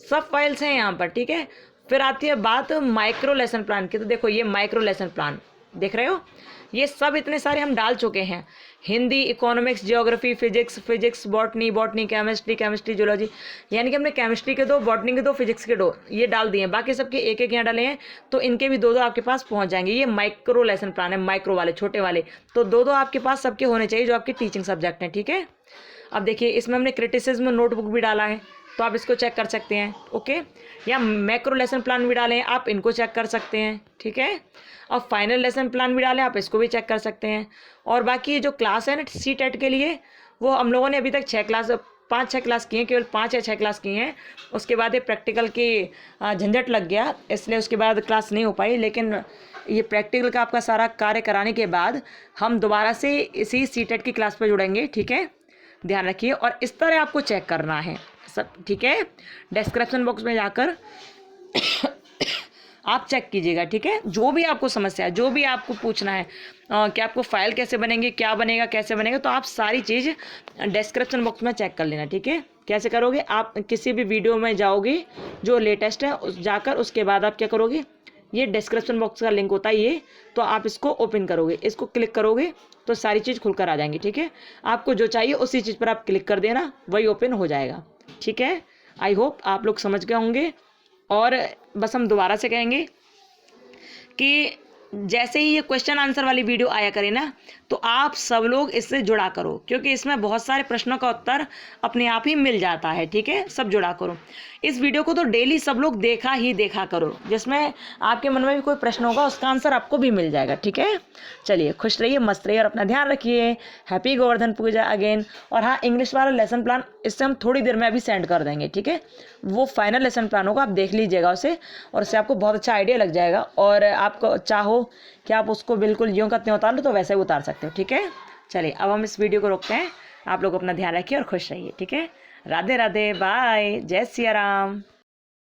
सब फाइल्स हैं यहाँ पर, ठीक है। फिर आती है बात माइक्रो लेसन प्लान की। तो देखो ये माइक्रो लेसन प्लान देख रहे हो, ये सब इतने सारे हम डाल चुके हैं। Hindi, economics, geography, physics, botany, chemistry, zoology, यानी कि हमने केमिस्ट्री के 2, बॉटनी के 2, फिजिक्स के 2 ये डाल दिए हैं। बाकी सबके एक एक यहाँ डाले हैं, तो इनके भी 2 आपके पास पहुँच जाएंगे। ये माइक्रो लेसन प्लान है, माइक्रो वाले छोटे वाले, तो 2 आपके पास सबके होने चाहिए जो आपके टीचिंग सब्जेक्ट हैं, ठीक है। अब देखिए इसमें हमने क्रिटिसिज्म नोटबुक भी डाला है, तो आप इसको चेक कर सकते हैं, ओके। या मैक्रो लेसन प्लान भी डालें, आप इनको चेक कर सकते हैं, ठीक है। और फाइनल लेसन प्लान भी डालें, आप इसको भी चेक कर सकते हैं। और बाकी जो क्लास है ना CTET के लिए, वो हम लोगों ने अभी तक 5-6 क्लास की हैं, केवल 5 या 6 क्लास की हैं। उसके बाद ये प्रैक्टिकल की झंझट लग गया, इसलिए उसके बाद क्लास नहीं हो पाई। लेकिन ये प्रैक्टिकल का आपका सारा कार्य कराने के बाद हम दोबारा से इसी CTET की क्लास पर जुड़ेंगे, ठीक है, ध्यान रखिए। और इस तरह आपको चेक करना है सब, ठीक है। डिस्क्रिप्शन बॉक्स में जाकर आप चेक कीजिएगा, ठीक है। जो भी आपको समस्या है, जो भी आपको पूछना है कि आपको फाइल कैसे बनेंगे, क्या बनेगा, कैसे बनेगा, तो आप सारी चीज़ डिस्क्रिप्शन बॉक्स में चेक कर लेना, ठीक है। कैसे करोगे, आप किसी भी वीडियो में जाओगे जो लेटेस्ट है, जाकर उसके बाद आप क्या करोगे, ये डिस्क्रिप्शन बॉक्स का लिंक होता है ये, तो आप इसको ओपन करोगे, इसको क्लिक करोगे तो सारी चीज़ खुलकर आ जाएंगी, ठीक है। आपको जो चाहिए उसी चीज़ पर आप क्लिक कर देना, वही ओपन हो जाएगा, ठीक है। आई होप आप लोग समझ गए होंगे। और बस हम दोबारा से कहेंगे कि जैसे ही ये क्वेश्चन आंसर वाली वीडियो आया करे ना, तो आप सब लोग इससे जुड़ा करो, क्योंकि इसमें बहुत सारे प्रश्नों का उत्तर अपने आप ही मिल जाता है। ठीक है, सब जुड़ा करो। इस वीडियो को तो डेली सब लोग देखा करो, जिसमें आपके मन में भी कोई प्रश्न होगा उसका आंसर आपको भी मिल जाएगा। ठीक है, चलिए खुश रहिए, मस्त रहिए और अपना ध्यान रखिए। हैप्पी गोवर्धन पूजा अगेन। और हाँ, इंग्लिश वाला लेसन प्लान इससे हम थोड़ी देर में अभी सेंड कर देंगे। ठीक है, वो फाइनल लेसन प्लान होगा, आप देख लीजिएगा उसे, और उससे आपको बहुत अच्छा आइडिया लग जाएगा। और आपको चाहो कि आप उसको बिल्कुल यूँ करते उतार लो तो वैसे ही उतार सकते हो। ठीक है, चलिए अब हम इस वीडियो को रोकते हैं। आप लोग अपना ध्यान रखिए और खुश रहिए। ठीक है, राधे राधे, बाय, जय सिया राम।